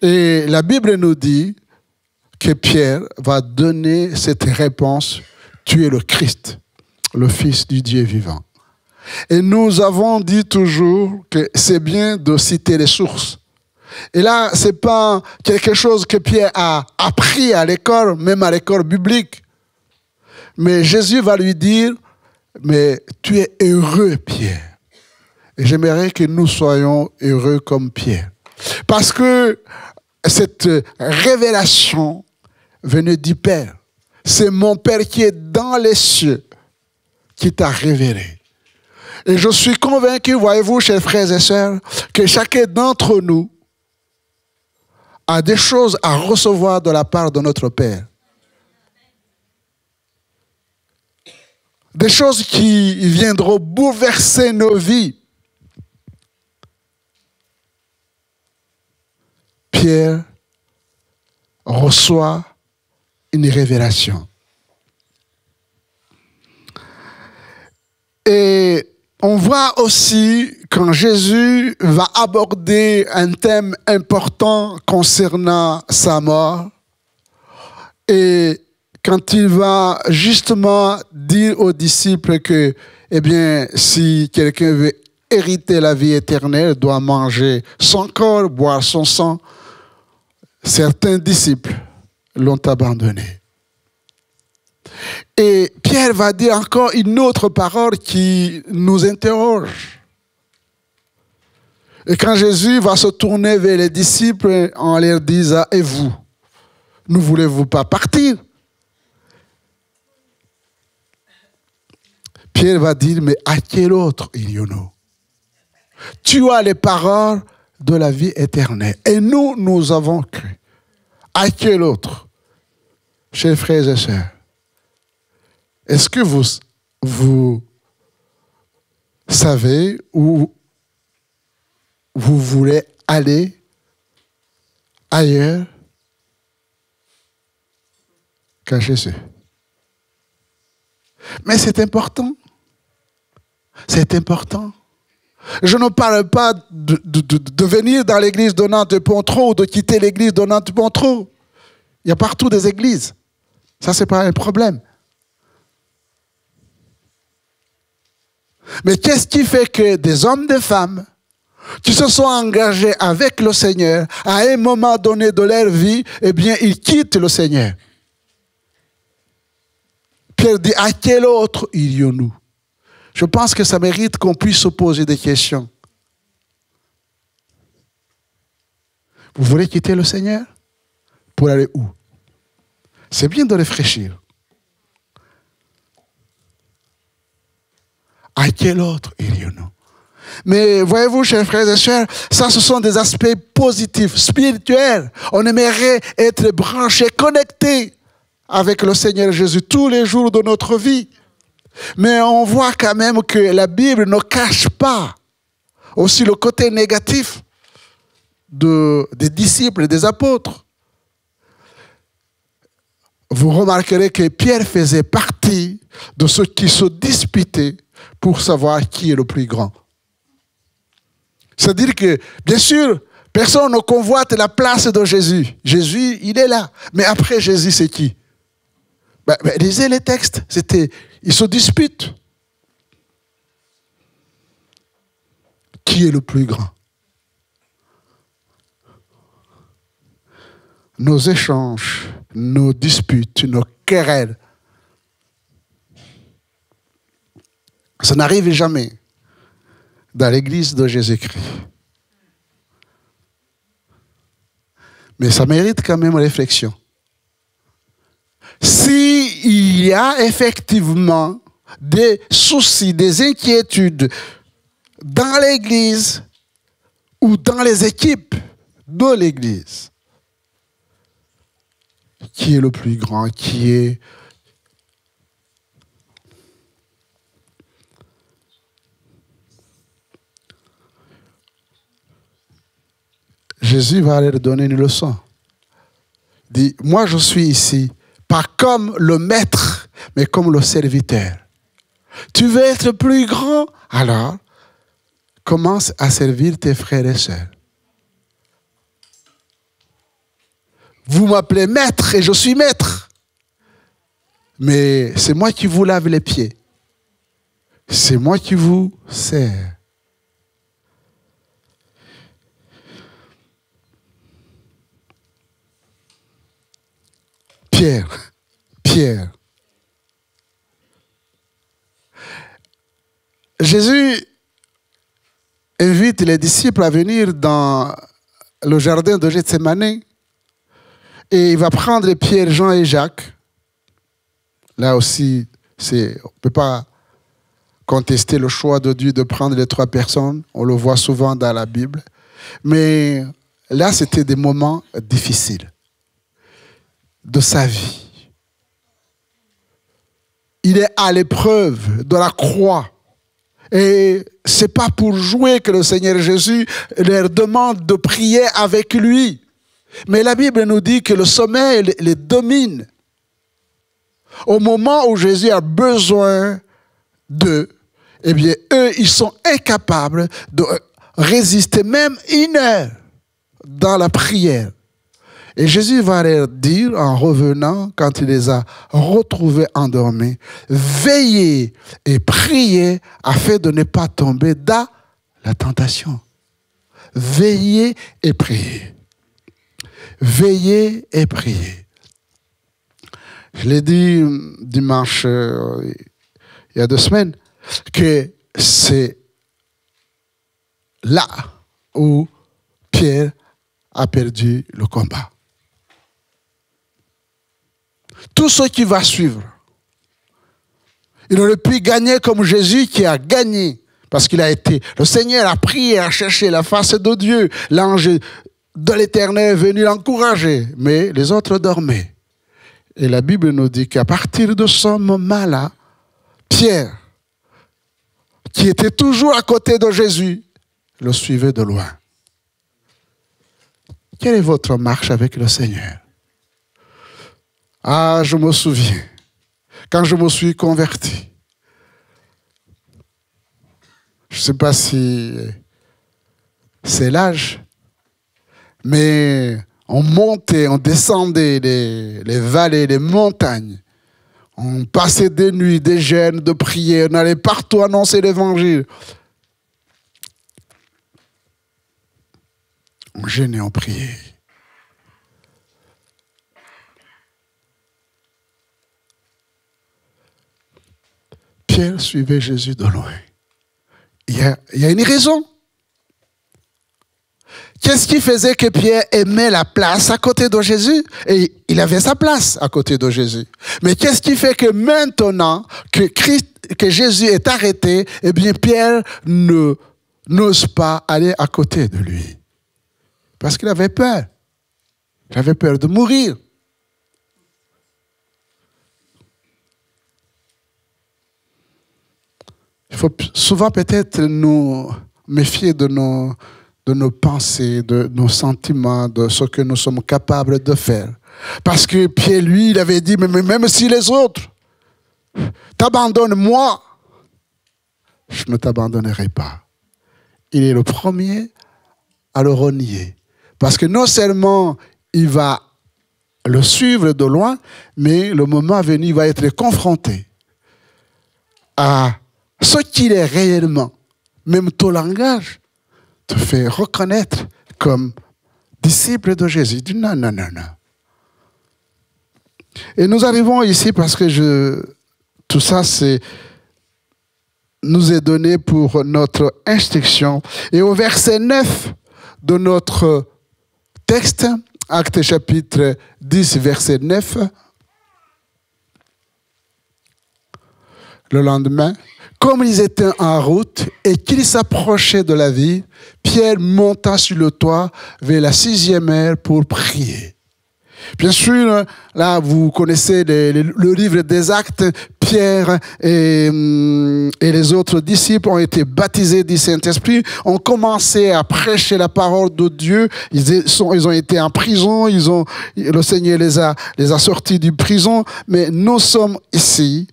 Et la Bible nous dit que Pierre va donner cette réponse: tu es le Christ, le Fils du Dieu vivant. Et nous avons dit toujours que c'est bien de citer les sources. Et là, ce n'est pas quelque chose que Pierre a appris à l'école, même à l'école biblique. Mais Jésus va lui dire: mais tu es heureux, Pierre. Et j'aimerais que nous soyons heureux comme Pierre. Parce que cette révélation venait du Père. C'est mon Père qui est dans les cieux qui t'a révélé. Et je suis convaincu, voyez-vous, chers frères et sœurs, que chacun d'entre nous a des choses à recevoir de la part de notre Père. Des choses qui viendront bouleverser nos vies. Pierre reçoit une révélation. Et on voit aussi quand Jésus va aborder un thème important concernant sa mort, et quand il va justement dire aux disciples que, eh bien, si quelqu'un veut hériter la vie éternelle, doit manger son corps, boire son sang, certains disciples l'ont abandonné. Et Pierre va dire encore une autre parole qui nous interroge. Et quand Jésus va se tourner vers les disciples en leur disant: et vous, ne voulez-vous pas partir? Pierre va dire: mais à quel autre irions-nous? Tu as les paroles de la vie éternelle. Et nous, nous avons cru. À quel autre? Chers frères et sœurs, est-ce que vous savez où vous voulez aller ailleurs qu'à Jésus? Mais c'est important. C'est important. Je ne parle pas de venir dans l'église de Nantes-Pontreau ou de quitter l'église de Nantes-Pontreau. Il y a partout des églises. Ça, ce n'est pas un problème. Mais qu'est-ce qui fait que des hommes et des femmes qui se sont engagés avec le Seigneur, à un moment donné de leur vie, eh bien, ils quittent le Seigneur? Pierre dit: à quel autre irions-nous? Je pense que ça mérite qu'on puisse se poser des questions. Vous voulez quitter le Seigneur? Pour aller où? C'est bien de réfléchir. À quel autre irions-nous? Mais voyez-vous, chers frères et sœurs, ça, ce sont des aspects positifs, spirituels. On aimerait être branchés, connectés avec le Seigneur Jésus tous les jours de notre vie. Mais on voit quand même que la Bible ne cache pas aussi le côté négatif des disciples et des apôtres. Vous remarquerez que Pierre faisait partie de ceux qui se disputaient pour savoir qui est le plus grand. C'est-à-dire que, bien sûr, Personne ne convoite la place de Jésus. Jésus, il est là. Mais après Jésus, c'est qui? Lisez les textes. Ils se disputent. Qui est le plus grand? Nos échanges, nos disputes, nos querelles, ça n'arrive jamais dans l'église de Jésus-Christ. Mais ça mérite quand même réflexion. S'il y a effectivement des soucis, des inquiétudes dans l'église ou dans les équipes de l'église, qui est le plus grand, qui est... Jésus va leur donner une leçon. Il dit, moi je suis ici, pas comme le maître, mais comme le serviteur. Tu veux être plus grand? Alors, commence à servir tes frères et sœurs. Vous m'appelez maître et je suis maître. Mais c'est moi qui vous lave les pieds. C'est moi qui vous sers. Pierre. Jésus invite les disciples à venir dans le jardin de Gethsémani et il va prendre Pierre, Jean et Jacques. Là aussi, on ne peut pas contester le choix de Dieu de prendre les 3 personnes. On le voit souvent dans la Bible. Mais là, c'était des moments difficiles de sa vie. Il est à l'épreuve de la croix. Et ce n'est pas pour jouer que le Seigneur Jésus leur demande de prier avec lui. Mais la Bible nous dit que le sommeil les domine. Au moment où Jésus a besoin d'eux, eh bien, eux, ils sont incapables de résister même 1 heure dans la prière. Et Jésus va leur dire, en revenant, quand il les a retrouvés endormis, veillez et priez afin de ne pas tomber dans la tentation. Veillez et priez. Veillez et priez. Je l'ai dit dimanche, il y a 2 semaines, que c'est là où Pierre a perdu le combat. Tout ce qui va suivre, il aurait pu gagner comme Jésus qui a gagné, parce qu'il a été, le Seigneur a prié, a cherché la face de Dieu, l'ange de l'Éternel est venu l'encourager, mais les autres dormaient. Et la Bible nous dit qu'à partir de ce moment-là, Pierre, qui était toujours à côté de Jésus, le suivait de loin. Quelle est votre marche avec le Seigneur? Ah, je me souviens, quand je me suis converti, je ne sais pas si c'est l'âge, mais on montait, on descendait les vallées, les montagnes. On passait des nuits, des jeûnes, de prières, on allait partout annoncer l'évangile. On jeûnait, on priait. Pierre suivait Jésus de loin. Il y a une raison. Qu'est-ce qui faisait que Pierre aimait la place à côté de Jésus? Et il avait sa place à côté de Jésus. Mais qu'est-ce qui fait que maintenant que Jésus est arrêté, eh bien Pierre n'ose pas aller à côté de lui? Parce qu'il avait peur. Il avait peur de mourir. Il faut souvent peut-être nous méfier de nos pensées, de nos sentiments, de ce que nous sommes capables de faire. Parce que Pierre, lui, il avait dit, mais même si les autres t'abandonnent, moi, je ne t'abandonnerai pas. Il est le premier à le renier. Parce que non seulement il va le suivre de loin, mais le moment venu, il va être confronté à ce qu'il est réellement. Même ton langage te fait reconnaître comme disciple de Jésus. Il dit non, non, non, non. Et nous arrivons ici parce que tout ça, nous est donné pour notre instruction. Et au verset 9 de notre texte, Actes chapitre 10, verset 9, le lendemain, comme ils étaient en route et qu'ils s'approchaient de la ville, Pierre monta sur le toit vers la 6e heure pour prier. Bien sûr, là, vous connaissez le livre des Actes. Pierre et les autres disciples ont été baptisés du Saint-Esprit, ont commencé à prêcher la parole de Dieu. Ils ont été en prison, le Seigneur les a sortis de prison. Mais nous sommes ici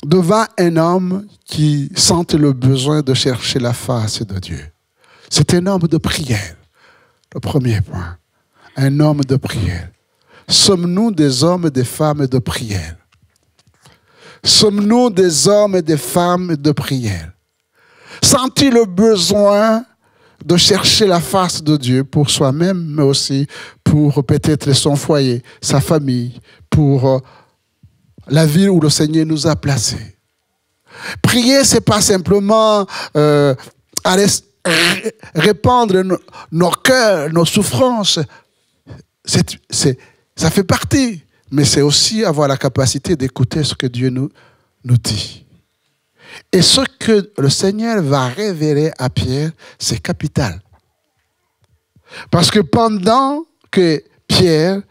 devant un homme qui sentait le besoin de chercher la face de Dieu. C'est un homme de prière, le premier point. Un homme de prière. Sommes-nous des hommes et des femmes de prière? Sommes-nous des hommes et des femmes de prière? Sent-il le besoin de chercher la face de Dieu pour soi-même, mais aussi pour peut-être son foyer, sa famille, pour la ville où le Seigneur nous a placés? Prier, ce n'est pas simplement répandre nos cœurs, nos souffrances. Ça fait partie, mais c'est aussi avoir la capacité d'écouter ce que Dieu nous dit. Et ce que le Seigneur va révéler à Pierre, c'est capital. Parce que pendant que Pierre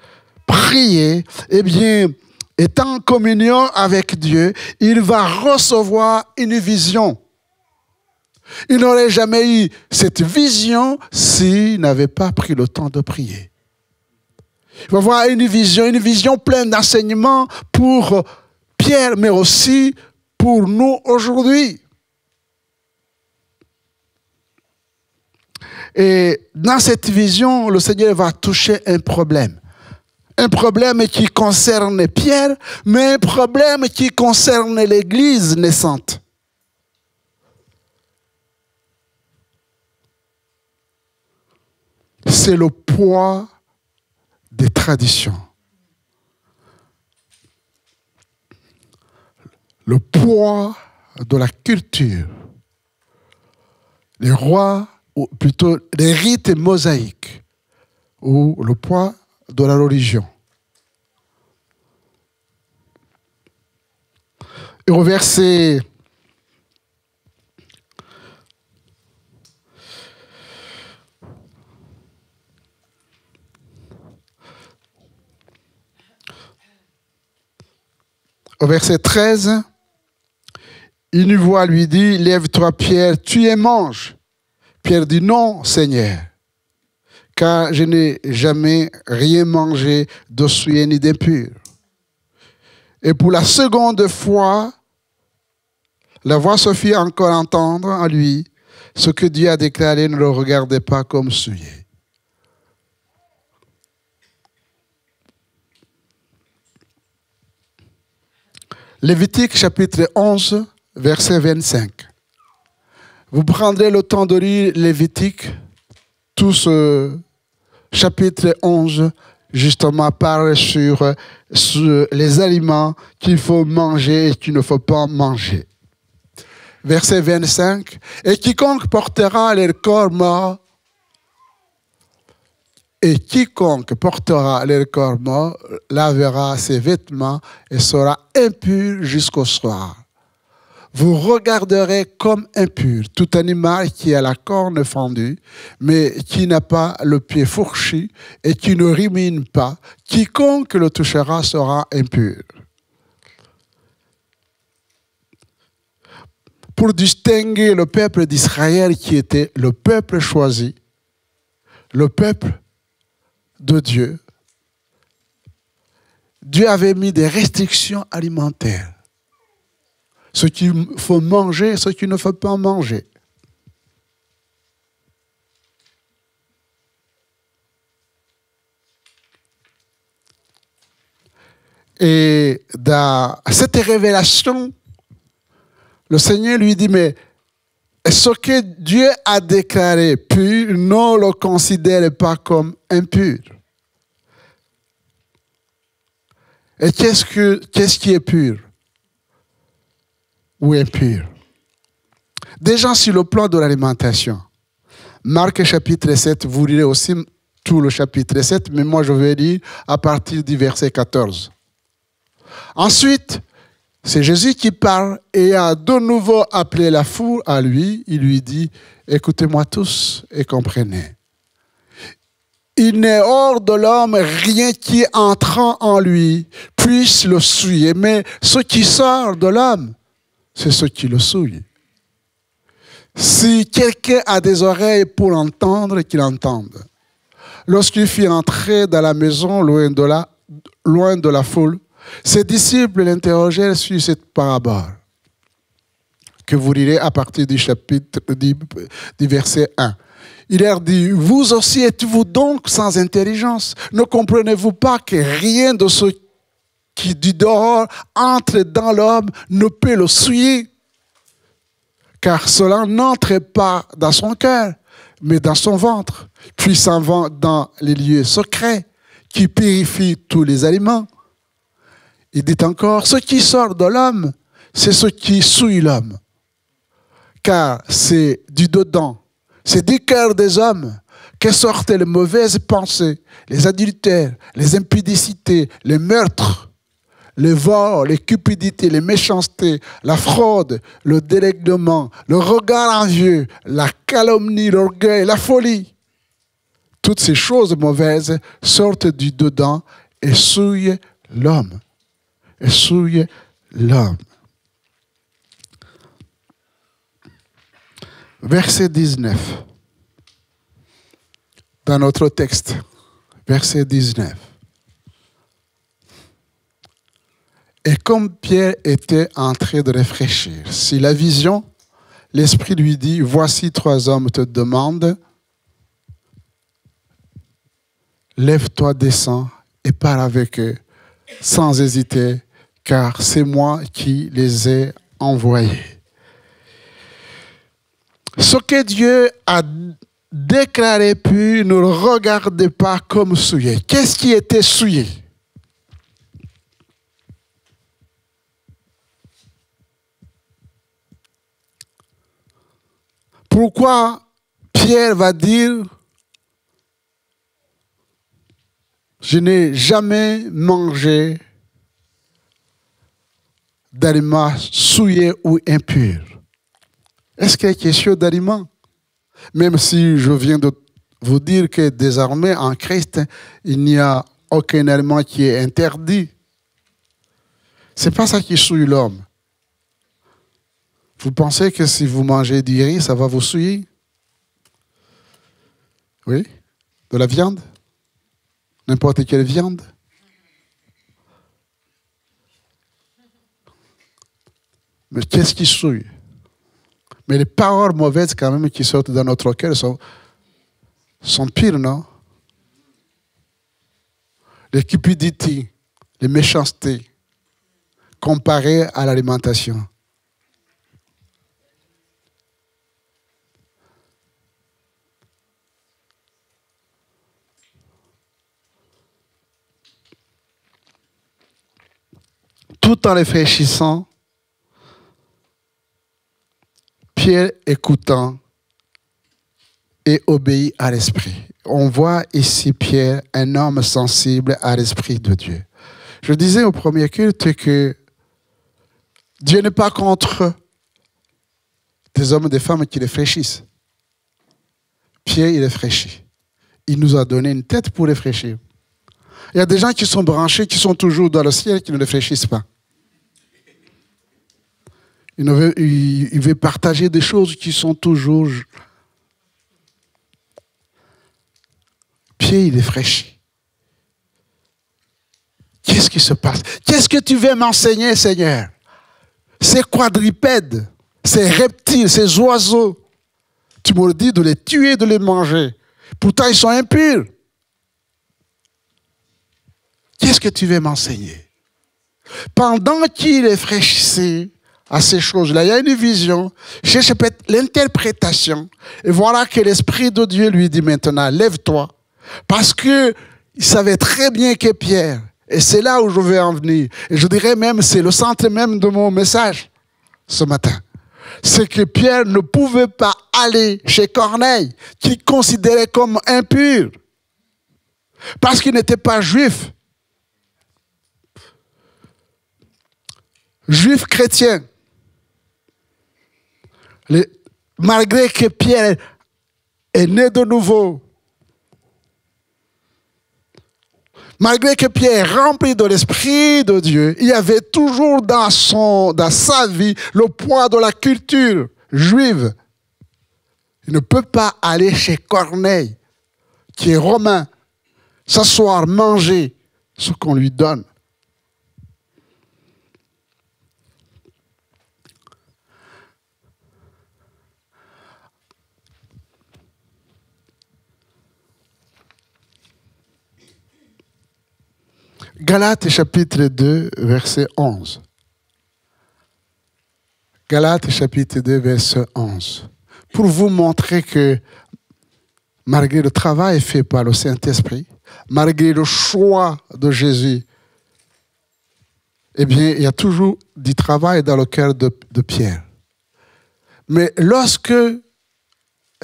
priait, eh bien, est en communion avec Dieu, il va recevoir une vision. Il n'aurait jamais eu cette vision s'il n'avait pas pris le temps de prier. Il va avoir une vision pleine d'enseignements pour Pierre, mais aussi pour nous aujourd'hui. Et dans cette vision, le Seigneur va toucher un problème. Un problème qui concerne Pierre, mais un problème qui concerne l'Église naissante. C'est le poids des traditions. Le poids de la culture. Les rois, ou plutôt les rites mosaïques, ou le poids de la religion. Et au verset Au verset 13, une voix lui dit, « Lève-toi, Pierre, tu et mange. » Pierre dit, « Non, Seigneur, car je n'ai jamais rien mangé de souillé ni d'impur. » Et pour la seconde fois, la voix se fit encore entendre en lui, « Ce que Dieu a déclaré, ne le regardez pas comme souillé. » Lévitique chapitre 11, verset 25. Vous prendrez le temps de lire Lévitique. Tout ce chapitre 11, justement, parle sur les aliments qu'il faut manger et qu'il ne faut pas manger. Verset 25. Et quiconque portera leur corps mort, et quiconque portera leur corps mort lavera ses vêtements et sera impur jusqu'au soir. Vous regarderez comme impur tout animal qui a la corne fendue, mais qui n'a pas le pied fourchu et qui ne rumine pas. Quiconque le touchera sera impur. Pour distinguer le peuple d'Israël qui était le peuple choisi, le peuple de Dieu, Dieu avait mis des restrictions alimentaires. Ce qu'il faut manger et ce qu'il ne faut pas manger. Et dans cette révélation, le Seigneur lui dit, mais ce que Dieu a déclaré pur, ne le considère pas comme impur. Et qu'est-ce qui est pur ou impur? Déjà sur le plan de l'alimentation. Marc chapitre 7, vous lirez aussi tout le chapitre 7, mais moi je vais lire à partir du verset 14. Ensuite, c'est Jésus qui parle et a de nouveau appelé la foule à lui. Il lui dit, écoutez-moi tous et comprenez. Il n'est hors de l'homme rien qui entrant en lui puisse le souiller, mais ce qui sort de l'homme, c'est ce qui le souille. Si quelqu'un a des oreilles pour entendre, qu'il entende. Lorsqu'il fut entré dans la maison, loin de la foule, ses disciples l'interrogèrent sur cette parabole, que vous lirez à partir du chapitre du verset 1. Il leur dit, vous aussi êtes-vous donc sans intelligence? Ne comprenez-vous pas que rien de ce qui du dehors entre dans l'homme ne peut le souiller? Car cela n'entre pas dans son cœur, mais dans son ventre, puis s'en va dans les lieux secrets qui purifient tous les aliments. Il dit encore, ce qui sort de l'homme, c'est ce qui souille l'homme. Car c'est du dedans, c'est du cœur des hommes que sortent les mauvaises pensées, les adultères, les impudicités, les meurtres, les vols, les cupidités, les méchancetés, la fraude, le dérèglement, le regard envieux, la calomnie, l'orgueil, la folie. Toutes ces choses mauvaises sortent du dedans et souillent l'homme. Et souillent l'homme. Verset 19. Dans notre texte, verset 19. Et comme Pierre était en train de réfléchir sur la vision, l'Esprit lui dit, voici 3 hommes te demandent, lève-toi, descends et parle avec eux sans hésiter, car c'est moi qui les ai envoyés. Ce que Dieu a déclaré pur, ne le regardez pas comme souillé. Qu'est-ce qui était souillé? Pourquoi Pierre va dire, je n'ai jamais mangé d'aliments souillés ou impurs? Est-ce qu'il y a question d'aliments? Même si je viens de vous dire que désormais en Christ, il n'y a aucun aliment qui est interdit. Ce n'est pas ça qui souille l'homme. Vous pensez que si vous mangez du riz, ça va vous souiller? Oui? De la viande? N'importe quelle viande? Mais qu'est-ce qui souille? Mais les paroles mauvaises quand même qui sortent dans notre cœur sont pires, non? Les cupidités, les méchancetés, comparées à l'alimentation. Tout en réfléchissant, Pierre écoutant et obéit à l'Esprit. On voit ici Pierre, un homme sensible à l'Esprit de Dieu. Je disais au premier culte que Dieu n'est pas contre des hommes et des femmes qui réfléchissent. Pierre, il réfléchit. Il nous a donné une tête pour réfléchir. Il y a des gens qui sont branchés, qui sont toujours dans le ciel, qui ne réfléchissent pas. Il veut partager des choses qui sont toujours... Pierre, il réfléchit. Qu'est-ce qui se passe? Qu'est-ce que tu veux m'enseigner, Seigneur? Ces quadrupèdes, ces reptiles, ces oiseaux, tu me dis de les tuer, de les manger. Pourtant, ils sont impurs. Qu'est-ce que tu veux m'enseigner? Pendant qu'il réfléchissait à ces choses-là, il y a une vision, cherche peut-être l'interprétation. Et voilà que l'Esprit de Dieu lui dit maintenant, lève-toi. Parce qu'il savait très bien que Pierre, et c'est là où je vais en venir, et je dirais même, c'est le centre même de mon message ce matin, c'est que Pierre ne pouvait pas aller chez Corneille, qu'il considérait comme impur, parce qu'il n'était pas juif. Juif chrétien. Malgré que Pierre est né de nouveau, malgré que Pierre est rempli de l'Esprit de Dieu, il y avait toujours dans sa vie le poids de la culture juive. Il ne peut pas aller chez Corneille, qui est romain, s'asseoir, manger ce qu'on lui donne. Galates chapitre 2, verset 11. Galates chapitre 2, verset 11. Pour vous montrer que malgré le travail fait par le Saint-Esprit, malgré le choix de Jésus, eh bien, il y a toujours du travail dans le cœur de Pierre. Mais lorsque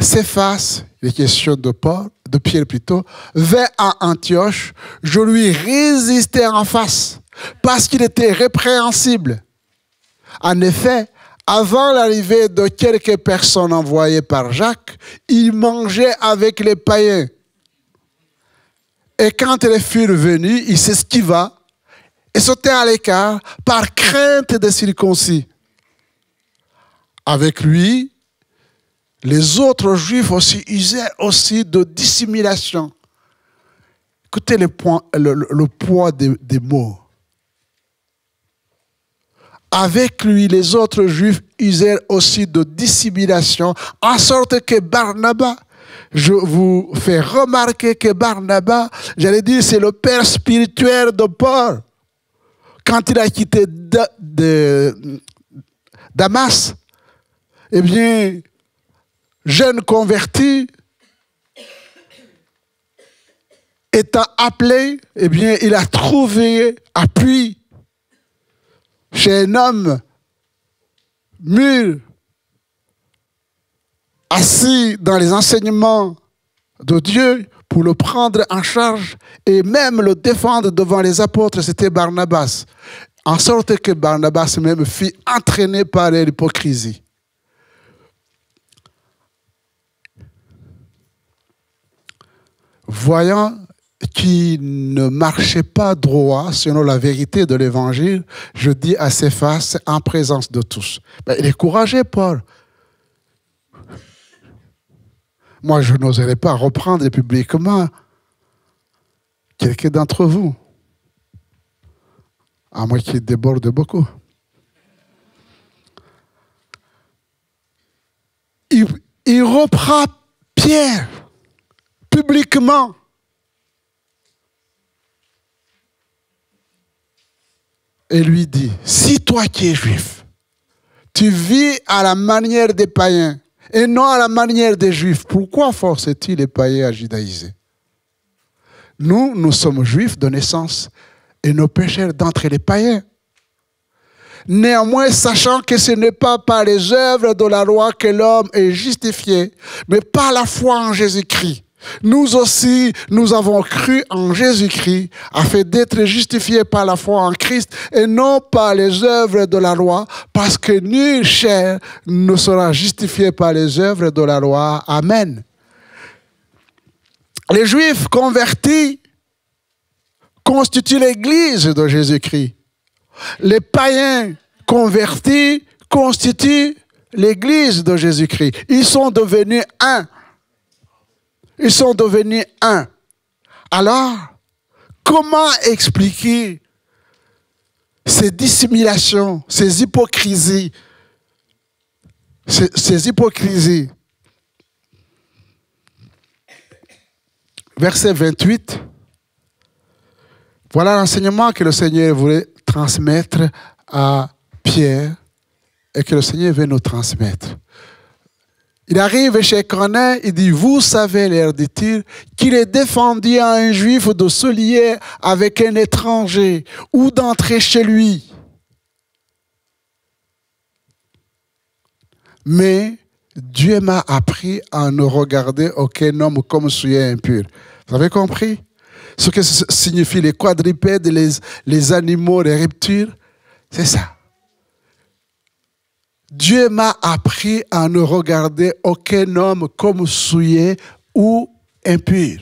Céphas, les questions de Pierre plutôt, vint à Antioche, je lui résistais en face parce qu'il était répréhensible. En effet, avant l'arrivée de quelques personnes envoyées par Jacques, il mangeait avec les païens. Et quand ils furent venus, il s'esquiva et sautait à l'écart par crainte des circoncis. Avec lui, les autres Juifs aussi usaient aussi de dissimulation. Écoutez le poids des mots. Avec lui, les autres Juifs usèrent aussi de dissimulation, en sorte que Barnabas, je vous fais remarquer que Barnabas, j'allais dire, c'est le père spirituel de Paul. Quand il a quitté Damas, eh bien, jeune converti, étant appelé, eh bien, il a trouvé appui chez un homme mûr, assis dans les enseignements de Dieu pour le prendre en charge et même le défendre devant les apôtres, c'était Barnabas. En sorte que Barnabas même fut entraîné par l'hypocrisie. Voyant qu'il ne marchait pas droit selon la vérité de l'évangile, je dis à Céphas en présence de tous. Ben, il est courageux, Paul. Moi, je n'oserais pas reprendre publiquement quelqu'un d'entre vous, à moins qu'il déborde beaucoup. Il reprend Pierre publiquement. Et lui dit, si toi qui es juif, tu vis à la manière des païens et non à la manière des juifs, pourquoi forces-tu les païens à judaïser? Nous sommes juifs de naissance et nos pécheurs d'entre les païens. Néanmoins, sachant que ce n'est pas par les œuvres de la loi que l'homme est justifié, mais par la foi en Jésus-Christ. Nous aussi, nous avons cru en Jésus-Christ afin d'être justifiés par la foi en Christ et non par les œuvres de la loi, parce que nul chair ne sera justifié par les œuvres de la loi. Amen. Les Juifs convertis constituent l'Église de Jésus-Christ. Les païens convertis constituent l'Église de Jésus-Christ. Ils sont devenus un. Ils sont devenus un. Alors, comment expliquer ces dissimulations, ces hypocrisies, ces hypocrisies? Verset 28. Voilà l'enseignement que le Seigneur voulait transmettre à Pierre et que le Seigneur veut nous transmettre. Il arrive chez Corneille, il dit, vous savez, l'air dit-il, qu'il est défendu à un juif de se lier avec un étranger ou d'entrer chez lui. Mais Dieu m'a appris à ne regarder aucun homme comme sujet impur. Vous avez compris? Ce que signifient les quadrupèdes, les animaux, les reptiles, c'est ça. Dieu m'a appris à ne regarder aucun homme comme souillé ou impur.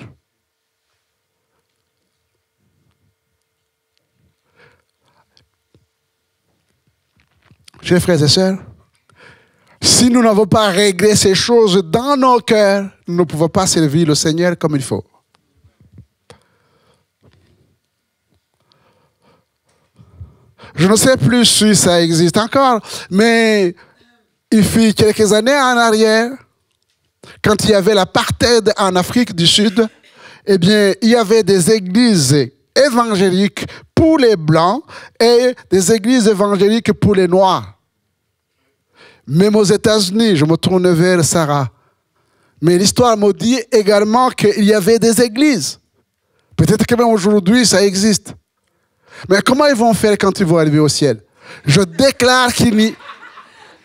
Chers frères et sœurs, si nous n'avons pas réglé ces choses dans nos cœurs, nous ne pouvons pas servir le Seigneur comme il faut. Je ne sais plus si ça existe encore, mais il fut quelques années en arrière, quand il y avait l'apartheid en Afrique du Sud, eh bien, il y avait des églises évangéliques pour les Blancs et des églises évangéliques pour les Noirs. Même aux États-Unis, je me tourne vers Sarah. Mais l'histoire me dit également qu'il y avait des églises. Peut-être que même aujourd'hui, ça existe. Mais comment ils vont faire quand ils vont arriver au ciel? Je déclare qu'il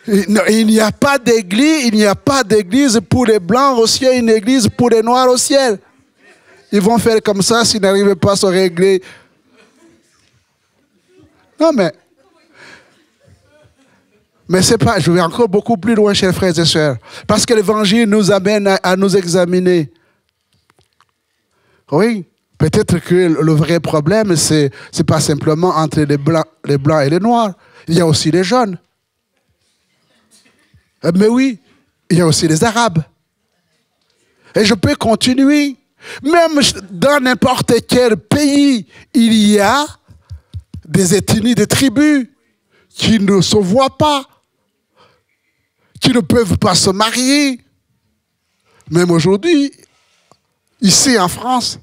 n'y a pas d'église, il n'y a pas d'église pour les Blancs au ciel, une église pour les Noirs au ciel. Ils vont faire comme ça s'ils n'arrivent pas à se régler. Non, mais c'est pas, je vais encore beaucoup plus loin, chers frères et sœurs. Parce que l'évangile nous amène à nous examiner. Oui, peut-être que le vrai problème, c'est pas simplement entre les blancs et les noirs. Il y a aussi les jaunes. Mais oui, il y a aussi les arabes. Et je peux continuer. Même dans n'importe quel pays, il y a des ethnies, des tribus qui ne se voient pas, qui ne peuvent pas se marier. Même aujourd'hui, ici en France,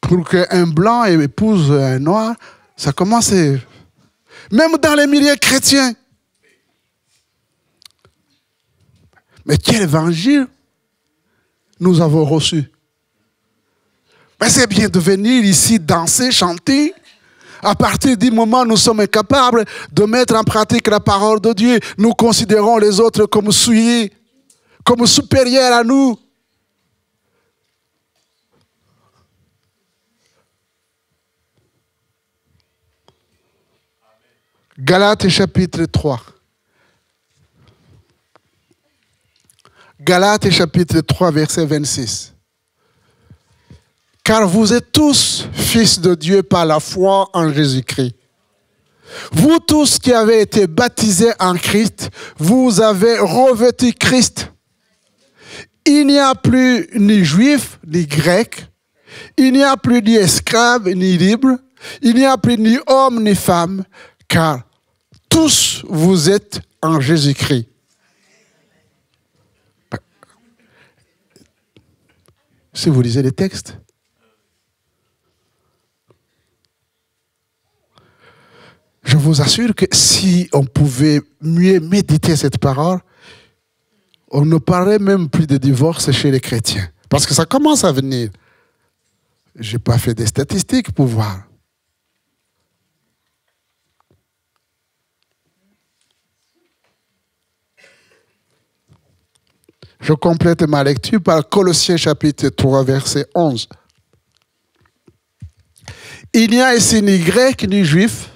pour qu'un blanc épouse un noir, ça commence. Même dans les milieux chrétiens. Mais quel évangile nous avons reçu? Mais c'est bien de venir ici danser, chanter. À partir du moment où nous sommes incapables de mettre en pratique la parole de Dieu, nous considérons les autres comme souillés, comme supérieurs à nous. Galates chapitre 3. Galates chapitre 3, verset 26. Car vous êtes tous fils de Dieu par la foi en Jésus-Christ. Vous tous qui avez été baptisés en Christ, vous avez revêtu Christ. Il n'y a plus ni juif ni grec, il n'y a plus ni esclave ni libre, il n'y a plus ni homme ni femme, car tous vous êtes en Jésus-Christ. Si vous lisez les textes, je vous assure que si on pouvait mieux méditer cette parole, on ne parlerait même plus de divorce chez les chrétiens. Parce que ça commence à venir. Je n'ai pas fait des statistiques pour voir. Je complète ma lecture par Colossiens chapitre 3, verset 11. Il n'y a ici ni grec ni juif,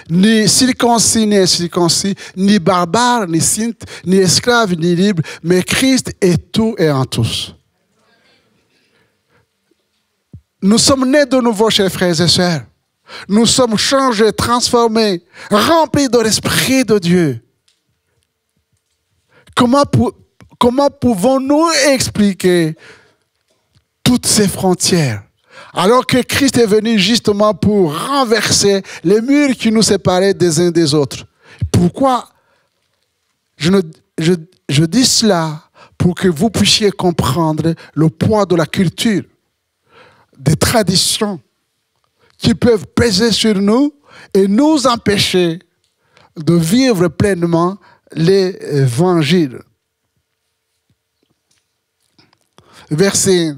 ni circoncis ni incirconcis, ni barbare, ni scythe, ni esclave, ni libre, mais Christ est tout et en tous. Nous sommes nés de nouveau, chers frères et sœurs. Nous sommes changés, transformés, remplis de l'Esprit de Dieu. Comment pouvons-nous expliquer toutes ces frontières alors que Christ est venu justement pour renverser les murs qui nous séparaient des uns des autres? Pourquoi je dis cela? Pour que vous puissiez comprendre le poids de la culture, des traditions qui peuvent peser sur nous et nous empêcher de vivre pleinement l'évangile. Verset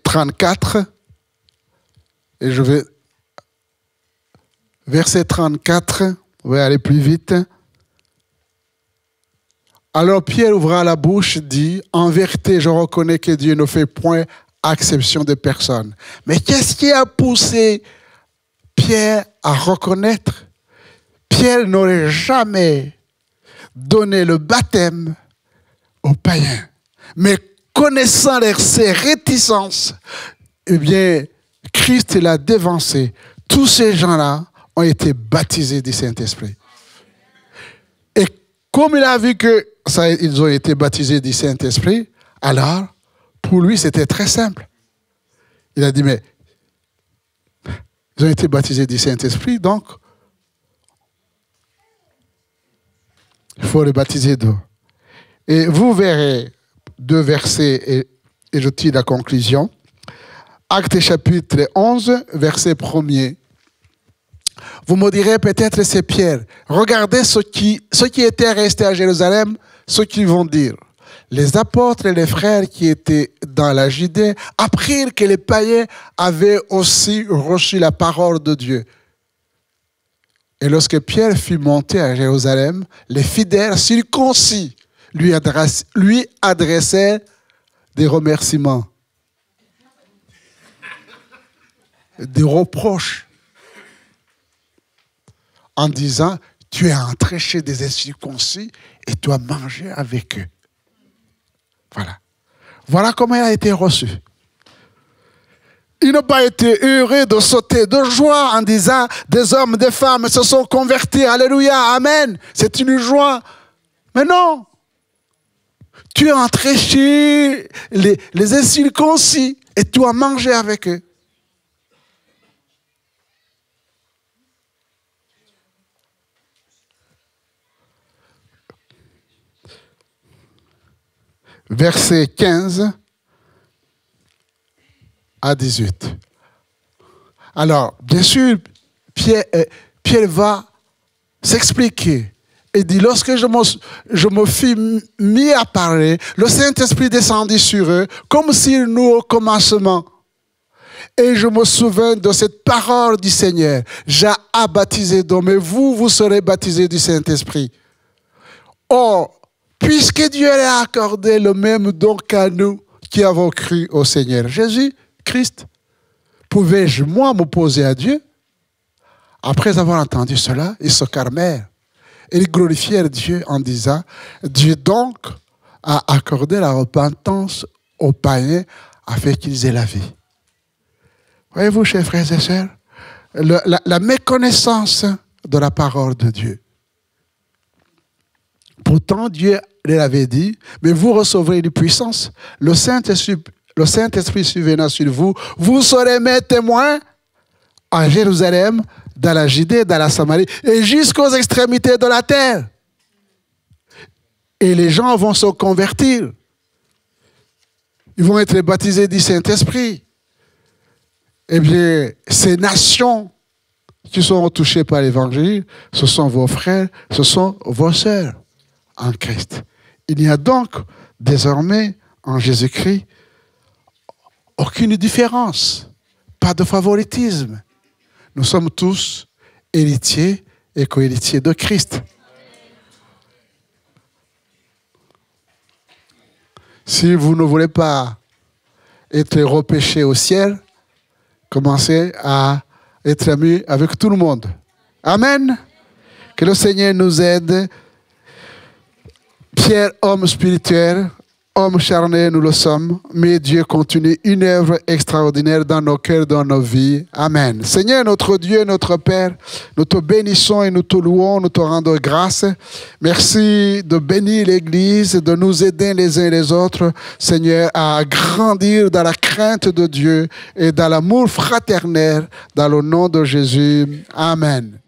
34, et je vais... Verset 34, on va aller plus vite. Alors Pierre ouvra la bouche, dit, « En vérité, je reconnais que Dieu ne fait point exception de personne. » Mais qu'est-ce qui a poussé Pierre à reconnaître? Pierre n'aurait jamais donné le baptême aux païens. Mais connaissant ses réticences, eh bien, Christ l'a dévancé. Tous ces gens-là ont été baptisés du Saint-Esprit. Et comme il a vu qu'ils ont été baptisés du Saint-Esprit, alors, pour lui, c'était très simple. Il a dit, mais ils ont été baptisés du Saint-Esprit, donc il faut les baptiser d'eau. Et vous verrez 2 versets et je tire la conclusion. Actes chapitre 11, verset 1er. Vous me direz peut-être c'est Pierre. Regardez ceux qui étaient restés à Jérusalem, ceux qui vont dire. Les apôtres et les frères qui étaient dans la Judée apprirent que les païens avaient aussi reçu la parole de Dieu. Et lorsque Pierre fut monté à Jérusalem, les fidèles circoncis lui adressèrent des remerciements, des reproches, en disant, tu es entré chez des incirconcis et tu as mangé avec eux. Voilà. Voilà comment il a été reçu. Il n'a pas été heureux de sauter de joie en disant, des hommes, des femmes se sont convertis. Alléluia, amen. C'est une joie. Mais non. Tu es entré chez les incirconcis et tu as mangé avec eux. Versets 15 à 18. Alors, bien sûr, Pierre va s'expliquer. Et dit, lorsque je me fus mis à parler, le Saint-Esprit descendit sur eux, comme s'il nous au commencement. Et je me souviens de cette parole du Seigneur. J'ai baptisé d'eau, mais vous serez baptisés du Saint-Esprit. Or, puisque Dieu a accordé le même don qu'à nous qui avons cru au Seigneur Jésus-Christ, pouvais-je, moi, m'opposer à Dieu? Après avoir entendu cela, ils se calmèrent. Ils glorifièrent Dieu en disant, Dieu donc a accordé la repentance aux païens afin qu'ils aient la vie. Voyez-vous, chers frères et sœurs, la méconnaissance de la parole de Dieu. Pourtant, Dieu l'avait dit, mais vous recevrez une puissance. Le Saint-Esprit survenant sur vous, vous serez mes témoins à Jérusalem, dans la Judée, dans la Samarie, et jusqu'aux extrémités de la terre. Et les gens vont se convertir. Ils vont être baptisés du Saint-Esprit. Eh bien, ces nations qui seront touchées par l'Évangile, ce sont vos frères, ce sont vos sœurs en Christ. Il n'y a donc désormais en Jésus-Christ aucune différence, pas de favoritisme. Nous sommes tous héritiers et co-héritiers de Christ. Si vous ne voulez pas être repêché au ciel, commencez à être amis avec tout le monde. Amen. Que le Seigneur nous aide. Pierre, homme spirituel, homme charnel, nous le sommes, mais Dieu continue une œuvre extraordinaire dans nos cœurs, dans nos vies. Amen. Seigneur, notre Dieu, notre Père, nous te bénissons et nous te louons, nous te rendons grâce. Merci de bénir l'Église, de nous aider les uns et les autres, Seigneur, à grandir dans la crainte de Dieu et dans l'amour fraternel, dans le nom de Jésus. Amen.